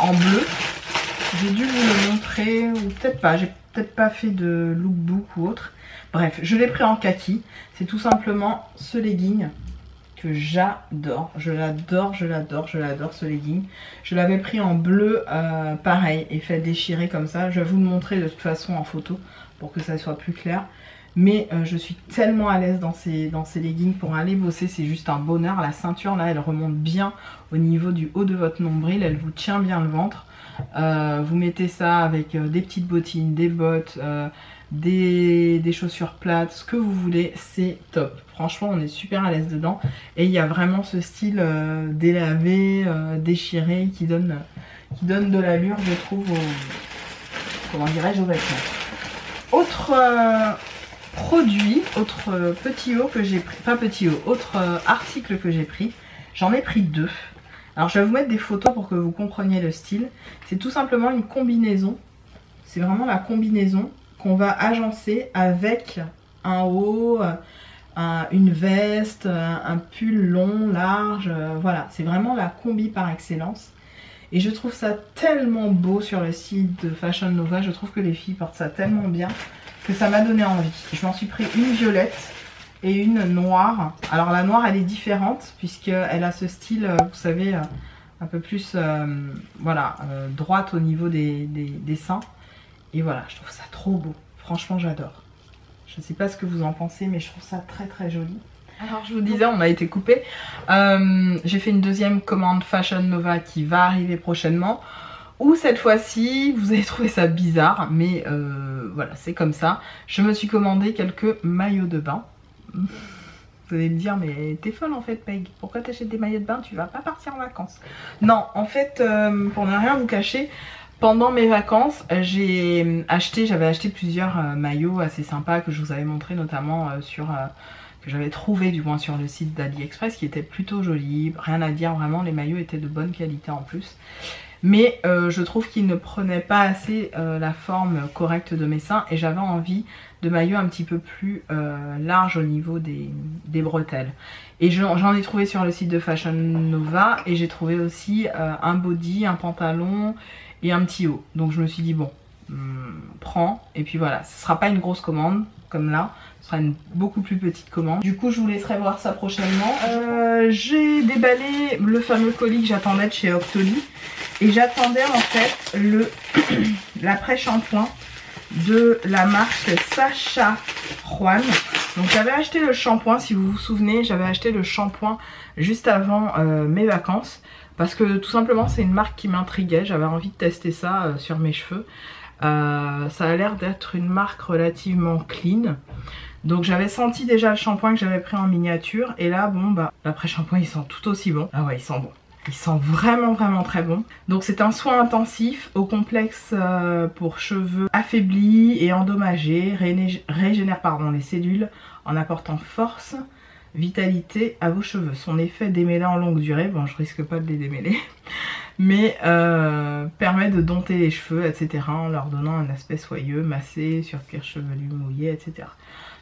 en bleu. J'ai dû vous le montrer ou peut-être pas. J'ai peut-être pas fait de lookbook ou autre. Bref, je l'ai pris en kaki. C'est tout simplement ce legging que j'adore. Je l'adore ce legging. Je l'avais pris en bleu pareil et fait déchirer comme ça. Je vais vous le montrer de toute façon en photo pour que ça soit plus clair. Mais je suis tellement à l'aise dans ces leggings pour aller bosser, c'est juste un bonheur. La ceinture là elle remonte bien au niveau du haut de votre nombril, elle vous tient bien le ventre. Vous mettez ça avec des petites bottines, des bottes, des chaussures plates, ce que vous voulez, c'est top. Franchement on est super à l'aise dedans et il y a vraiment ce style délavé, déchiré qui donne de l'allure je trouve comment dirais-je, aux vêtements. Autre produit, autre petit haut que j'ai pris, pas petit haut, autre article que j'ai pris, j'en ai pris deux. Alors je vais vous mettre des photos pour que vous compreniez le style. C'est tout simplement une combinaison, c'est vraiment la combinaison qu'on va agencer avec un haut, une veste, un pull long, large, voilà, c'est vraiment la combi par excellence. Et je trouve ça tellement beau sur le site de Fashion Nova, je trouve que les filles portent ça tellement bien que ça m'a donné envie. Je m'en suis pris une violette et une noire. Alors la noire elle est différente puisqu'elle a ce style, vous savez, un peu plus voilà, droite au niveau des seins. Et voilà, je trouve ça trop beau, franchement j'adore. Je ne sais pas ce que vous en pensez mais je trouve ça très très joli. Alors je vous disais, on a été coupé. J'ai fait une deuxième commande Fashion Nova qui va arriver prochainement. Ou cette fois-ci, vous allez trouver ça bizarre, mais voilà, c'est comme ça. Je me suis commandé quelques maillots de bain. Vous allez me dire, mais t'es folle en fait, Peg. Pourquoi t'achètes des maillots de bain? Tu vas pas partir en vacances. Non, en fait, pour ne rien vous cacher, pendant mes vacances, j'avais acheté plusieurs maillots assez sympas que je vous avais montré, notamment que j'avais trouvé du moins sur le site d'AliExpress, qui était plutôt joli, rien à dire, vraiment les maillots étaient de bonne qualité en plus. Mais je trouve qu'ils ne prenaient pas assez la forme correcte de mes seins et j'avais envie de maillots un petit peu plus larges au niveau des bretelles. Et j'en ai trouvé sur le site de Fashion Nova et j'ai trouvé aussi un body, un pantalon et un petit haut. Donc je me suis dit bon, prends, et puis voilà, ce sera pas une grosse commande comme là, ce sera une beaucoup plus petite commande. Du coup je vous laisserai voir ça prochainement. J'ai déballé le fameux colis que j'attendais de chez Octoly et j'attendais en fait l'après-shampoing de la marque Sacha Juan. Donc j'avais acheté le shampoing, si vous vous souvenez, j'avais acheté le shampoing juste avant mes vacances parce que tout simplement c'est une marque qui m'intriguait, j'avais envie de tester ça sur mes cheveux. Ça a l'air d'être une marque relativement clean. Donc j'avais senti déjà le shampoing que j'avais pris en miniature. Et là bon bah l'après-shampoing il sent tout aussi bon. Ah ouais, il sent bon. Il sent vraiment vraiment très bon. Donc c'est un soin intensif au complexe pour cheveux affaiblis et endommagés. Régénère les cellules en apportant force, vitalité à vos cheveux. Son effet démêlant en longue durée, bon je risque pas de les démêler, mais permet de dompter les cheveux, etc. en leur donnant un aspect soyeux, massé, sur cuir chevelu mouillé, etc.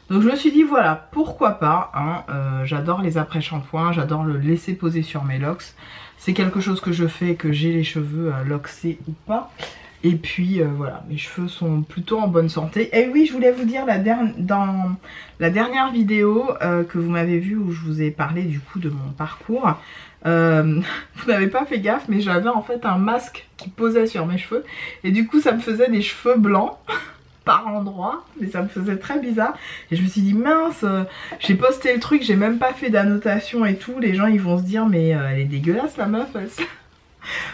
Donc je me suis dit voilà, pourquoi pas, hein, j'adore les après-shampoings, j'adore le laisser poser sur mes locks. C'est quelque chose que je fais, que j'ai les cheveux locksés ou pas. Et puis voilà, mes cheveux sont plutôt en bonne santé. Et oui, je voulais vous dire, dans la dernière vidéo que vous m'avez vue où je vous ai parlé du coup de mon parcours, vous n'avez pas fait gaffe mais j'avais en fait un masque qui posait sur mes cheveux. Et du coup ça me faisait des cheveux blancs par endroits, mais ça me faisait très bizarre. Et je me suis dit mince, j'ai posté le truc, j'ai même pas fait d'annotation et tout. Les gens ils vont se dire mais elle est dégueulasse la meuf.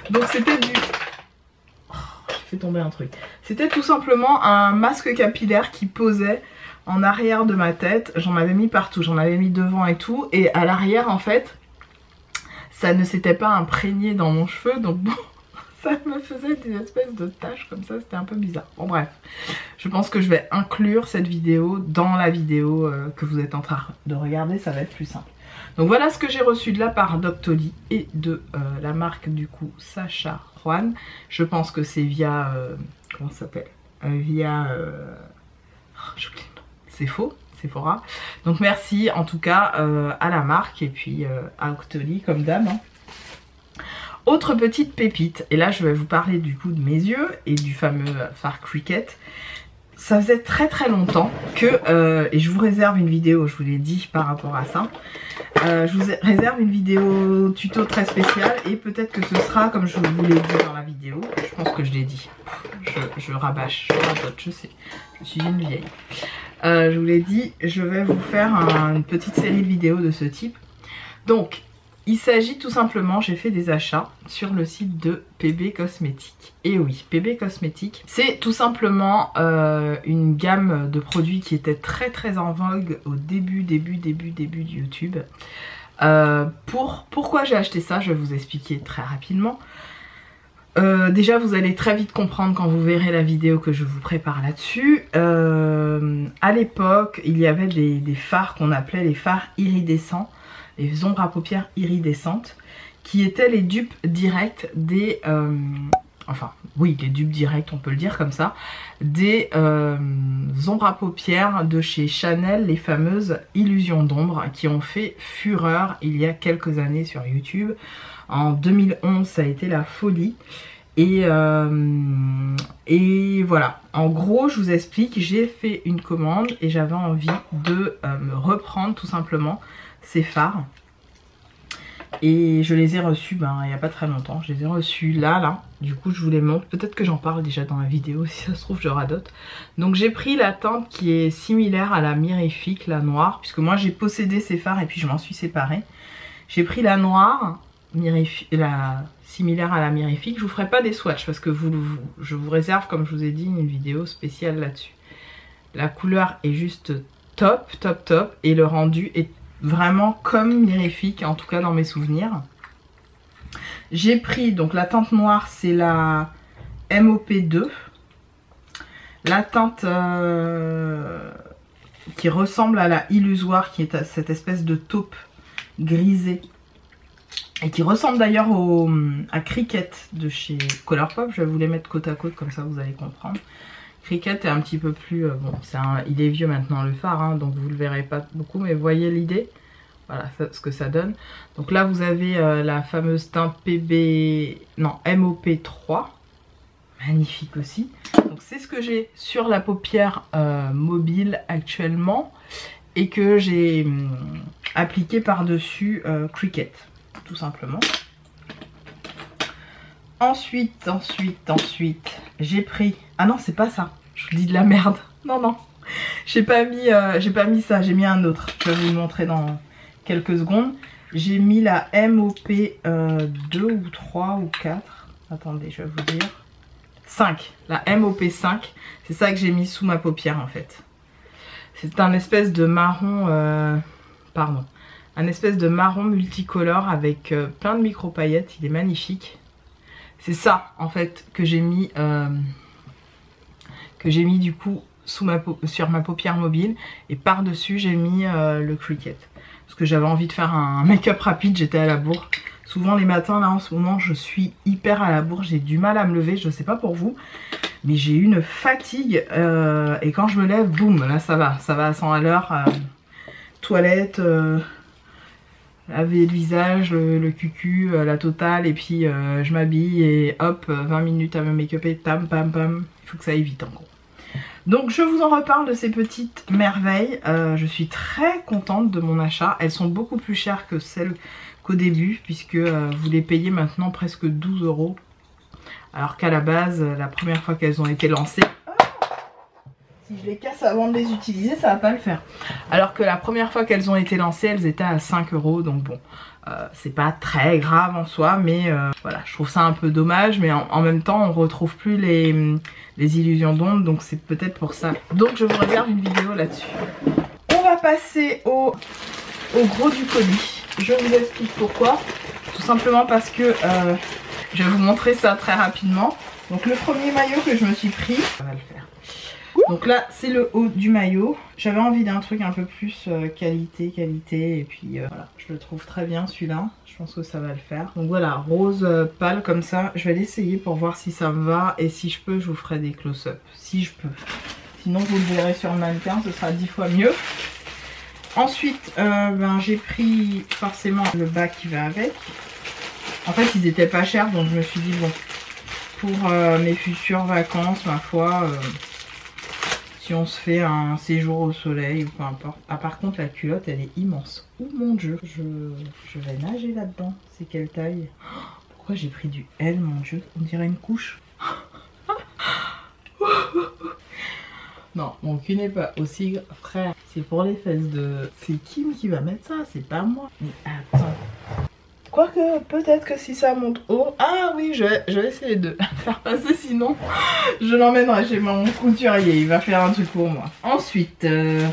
Donc c'était du... J'ai fait tomber un truc. C'était tout simplement un masque capillaire qui posait en arrière de ma tête. J'en avais mis partout, j'en avais mis devant et tout. Et à l'arrière en fait, ça ne s'était pas imprégné dans mon cheveu. Donc bon, ça me faisait des espèces de taches comme ça, c'était un peu bizarre. Bon bref, je pense que je vais inclure cette vidéo dans la vidéo que vous êtes en train de regarder, ça va être plus simple. Donc voilà ce que j'ai reçu de la part d'Octoly et de la marque du coup Sacha Juan. Je pense que c'est via... comment ça s'appelle, via... j'oublie le nom. C'est faux, Sephora. Donc merci en tout cas à la marque et puis à Octoly comme d'hab. Hein. Autre petite pépite, et là je vais vous parler du coup de mes yeux et du fameux fard Cricket. Ça faisait très très longtemps que, et je vous réserve une vidéo, je vous l'ai dit par rapport à ça, je vous réserve une vidéo tuto très spéciale et peut-être que ce sera comme je vous l'ai dit dans la vidéo, je pense que je l'ai dit, je rabâche, je rabote, je sais, je suis une vieille. Je vous l'ai dit, je vais vous faire une petite série de vidéos de ce type. Donc, il s'agit tout simplement, j'ai fait des achats sur le site de PB Cosmétiques. Et oui, PB Cosmétiques, c'est tout simplement une gamme de produits qui était très très en vogue au début de YouTube. Pourquoi j'ai acheté ça, je vais vous expliquer très rapidement. Déjà vous allez très vite comprendre quand vous verrez la vidéo que je vous prépare là-dessus. À l'époque, il y avait des fards qu'on appelait les fards iridescents. Les ombres à paupières iridescentes qui étaient les dupes directes des enfin oui, les dupes directs, on peut le dire comme ça, des ombres à paupières de chez Chanel, les fameuses Illusions d'ombre, qui ont fait fureur il y a quelques années sur YouTube. En 2011, ça a été la folie. Et voilà, en gros je vous explique, j'ai fait une commande et j'avais envie de me reprendre tout simplement ces fards. Et je les ai reçus il n'y a pas très longtemps, je les ai reçus là, du coup je vous les montre, peut-être que j'en parle déjà dans la vidéo, si ça se trouve je radote. Donc j'ai pris la teinte qui est similaire à la Mirifique, la noire, puisque moi j'ai possédé ces fards et puis je m'en suis séparée. J'ai pris la noire, similaire à la Mirifique. Je vous ferai pas des swatchs parce que je vous réserve, comme je vous ai dit, une vidéo spéciale là-dessus. La couleur est juste top, top, top, et le rendu est vraiment comme Mirifique, en tout cas dans mes souvenirs. J'ai pris, donc la teinte noire, c'est la MOP2. La teinte qui ressemble à la Illusoire, qui est cette espèce de taupe grisée. Et qui ressemble d'ailleurs à Cricket de chez Colourpop. Je vais vous les mettre côte à côte, comme ça vous allez comprendre. Cricket est un petit peu plus... il est vieux maintenant le phare, hein, donc vous le verrez pas beaucoup, mais voyez l'idée. Voilà ce que ça donne. Donc là vous avez la fameuse teinte MOP3. Magnifique aussi. Donc c'est ce que j'ai sur la paupière mobile actuellement. Et que j'ai appliqué par-dessus Cricket. Tout simplement. Ensuite, j'ai pris... Ah non, c'est pas ça. Je vous dis de la merde. Non. J'ai pas mis ça, j'ai mis un autre. Je vais vous le montrer dans quelques secondes. J'ai mis la MOP 2 ou 3 ou 4. Attendez, je vais vous dire. 5. La MOP 5. C'est ça que j'ai mis sous ma paupière en fait. C'est un espèce de marron... un espèce de marron multicolore avec plein de micro paillettes, il est magnifique. C'est ça en fait que j'ai mis du coup sur ma paupière mobile, et par dessus j'ai mis le Cricket. Parce que j'avais envie de faire un make-up rapide, j'étais à la bourre. Souvent les matins là en ce moment je suis hyper à la bourre, j'ai du mal à me lever, je sais pas pour vous. Mais j'ai une fatigue et quand je me lève, boum, là ça va à 100 à l'heure. Toilette... laver le visage, le cucu, la totale, et puis je m'habille et hop, 20 minutes à me make-upper, pam pam pam, il faut que ça aille vite en gros. Donc je vous en reparle de ces petites merveilles, je suis très contente de mon achat, elles sont beaucoup plus chères que celles qu'au début, puisque vous les payez maintenant presque 12 €, alors qu'à la base, la première fois qu'elles ont été lancées... Si je les casse avant de les utiliser, ça va pas le faire. Alors que la première fois qu'elles ont été lancées, elles étaient à 5 €. Donc bon, c'est pas très grave en soi. Mais voilà, je trouve ça un peu dommage. Mais en même temps, on retrouve plus les illusions d'ombre. Donc c'est peut-être pour ça. Donc je vous réserve une vidéo là-dessus. On va passer au gros du colis. Je vous explique pourquoi. Tout simplement parce que je vais vous montrer ça très rapidement. Donc le premier maillot que je me suis pris, ça va le faire. Donc là c'est le haut du maillot. J'avais envie d'un truc un peu plus qualité et puis voilà, je le trouve très bien celui-là. Je pense que ça va le faire. Donc voilà, rose pâle comme ça. Je vais l'essayer pour voir si ça me va, et si je peux je vous ferai des close-up. Si je peux. Sinon vous le verrez sur le mannequin, ce sera 10 fois mieux. Ensuite j'ai pris forcément le bas qui va avec. En fait ils étaient pas chers, donc je me suis dit bon, pour mes futures vacances, ma foi... si on se fait un séjour au soleil ou peu importe. Ah par contre la culotte elle est immense. Oh mon dieu, je vais nager là-dedans. C'est quelle taille? Pourquoi j'ai pris du L, mon dieu? On dirait une couche. Non, mon cul n'est pas aussi frère. C'est pour les fesses de... C'est Kim qui va mettre ça, c'est pas moi. Mais attends. Quoique, peut-être que si ça monte haut... Ah oui, je vais essayer de faire passer, sinon je l'emmènerai chez mon couturier. Il va faire un truc pour moi. Ensuite, je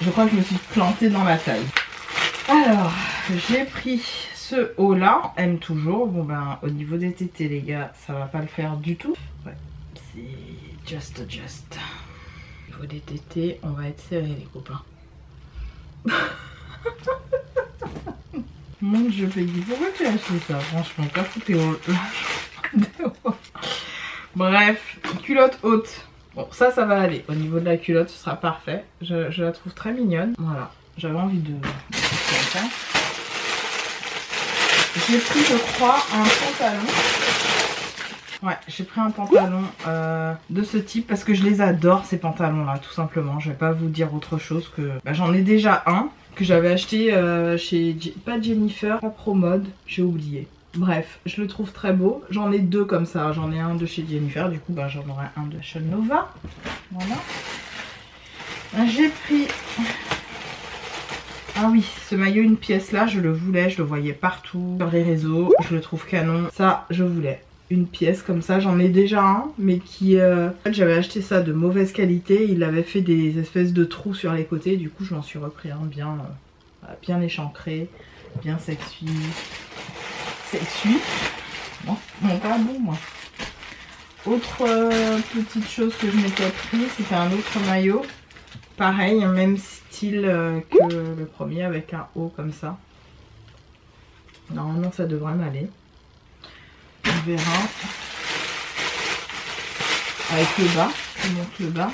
crois que je me suis plantée dans la taille. Alors, j'ai pris ce haut là. On aime toujours. Bon ben, au niveau des tétés, les gars, ça va pas le faire du tout. Ouais, c'est just. Au niveau des tétés, on va être serré, les copains. Mon dieu, Peggy, pourquoi tu as acheté ça? Franchement, t'as foutu au... Bref, culotte haute. Bon, ça va aller. Au niveau de la culotte, ce sera parfait. Je la trouve très mignonne. Voilà, j'avais envie de faire ça. J'ai pris, je crois, un pantalon. Ouais, j'ai pris un pantalon de ce type parce que je les adore, ces pantalons-là, tout simplement. Je vais pas vous dire autre chose que... Bah, j'en ai déjà un que j'avais acheté chez... Pas Jennifer, pas Promode, j'ai oublié. Bref, je le trouve très beau. J'en ai deux comme ça. J'en ai un de chez Jennifer. Du coup, bah, j'en aurai un de Fashion Nova. Voilà. J'ai pris... Ah oui, ce maillot une pièce là, je le voulais. Je le voyais partout sur les réseaux. Je le trouve canon. Ça, je voulais. Une pièce comme ça. J'en ai déjà un. Mais qui... En fait, j'avais acheté ça de mauvaise qualité. Il avait fait des espèces de trous sur les côtés. Du coup, je m'en suis repris un bien échancré. Bien sexy. Bon, pas bon moi. Autre petite chose que je m'étais pris, c'était un autre maillot. Pareil, même style que le premier avec un haut comme ça. Normalement ça devrait m'aller. On verra. Avec le bas, je montre le bas.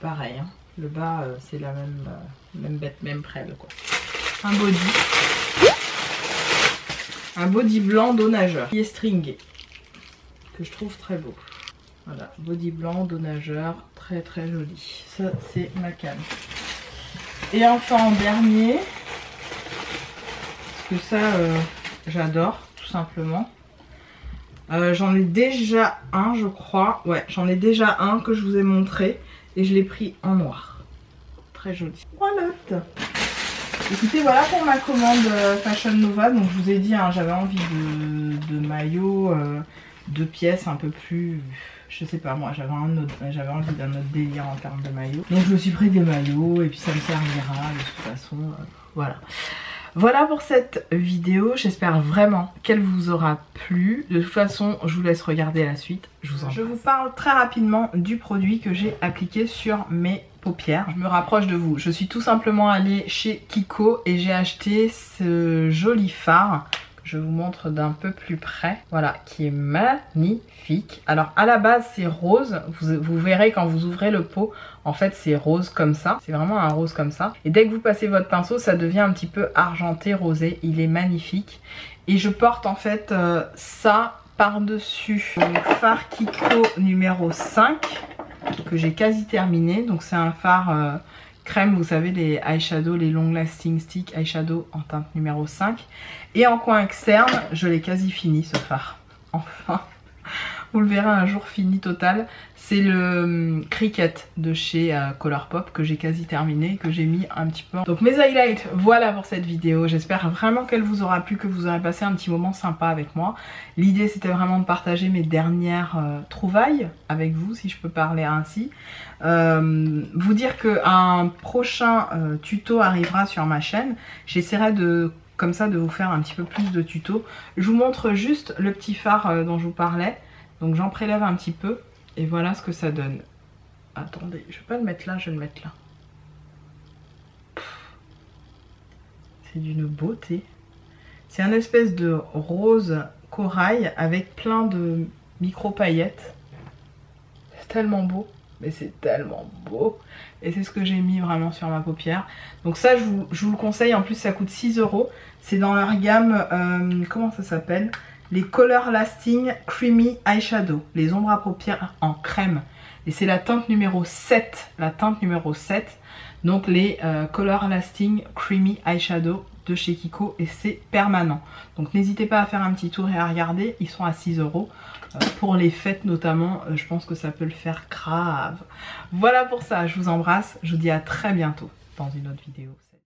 Pareil, hein. Le bas, c'est la même bête, même prêle quoi. Un body. Un body blanc dos nageur. Qui est stringé. Que je trouve très beau. Voilà, body blanc dos nageur. Très très joli. Ça, c'est ma canne. Et enfin en dernier. Parce que ça, j'adore, tout simplement. J'en ai déjà un, je crois. Ouais, j'en ai déjà un que je vous ai montré. Et je l'ai pris en noir. Très joli. Voilà. Écoutez, voilà pour ma commande Fashion Nova. Donc je vous ai dit, hein, j'avais envie de maillots, de pièces un peu plus... Je sais pas moi, j'avais envie d'un autre délire en termes de maillots. Donc je me suis pris des maillots et puis ça me servira de toute façon. Voilà. Voilà pour cette vidéo, j'espère vraiment qu'elle vous aura plu. De toute façon, je vous laisse regarder la suite. Je vous parle très rapidement du produit que j'ai appliqué sur mes paupières. Je me rapproche de vous. Je suis tout simplement allée chez Kiko et j'ai acheté ce joli fard. Je vous montre d'un peu plus près. Voilà, qui est magnifique. Alors à la base c'est rose. Vous verrez quand vous ouvrez le pot, en fait c'est rose comme ça. C'est vraiment un rose comme ça. Et dès que vous passez votre pinceau, ça devient un petit peu argenté, rosé. Il est magnifique. Et je porte en fait ça par-dessus le fard Kiko numéro 5 que j'ai quasi terminé. Donc c'est un fard... crème, vous savez, les eyeshadows, les long lasting stick eyeshadow en teinte numéro 5. Et en coin externe, je l'ai quasi fini ce fard. Enfin, vous le verrez un jour fini total. C'est le Cricket de chez Colourpop que j'ai quasi terminé, que j'ai mis un petit peu. Donc mes highlights, voilà pour cette vidéo. J'espère vraiment qu'elle vous aura plu, que vous aurez passé un petit moment sympa avec moi. L'idée c'était vraiment de partager mes dernières trouvailles avec vous, si je peux parler ainsi. Vous dire qu'un prochain tuto arrivera sur ma chaîne. J'essaierai comme ça de vous faire un petit peu plus de tutos. Je vous montre juste le petit fard dont je vous parlais. Donc j'en prélève un petit peu. Et voilà ce que ça donne. Attendez, je vais pas le mettre là, je vais le mettre là. C'est d'une beauté. C'est un espèce de rose corail avec plein de micro paillettes. C'est tellement beau. Mais c'est tellement beau. Et c'est ce que j'ai mis vraiment sur ma paupière. Donc ça, je vous le conseille. En plus, ça coûte 6 €. C'est dans leur gamme, comment ça s'appelle ? Les Color Lasting Creamy Eyeshadow. Les ombres à paupières en crème. Et c'est la teinte numéro 7. La teinte numéro 7. Donc les Color Lasting Creamy Eyeshadow de chez Kiko. Et c'est permanent. Donc n'hésitez pas à faire un petit tour et à regarder. Ils sont à 6 €. Pour les fêtes notamment, je pense que ça peut le faire grave. Voilà pour ça, je vous embrasse. Je vous dis à très bientôt dans une autre vidéo.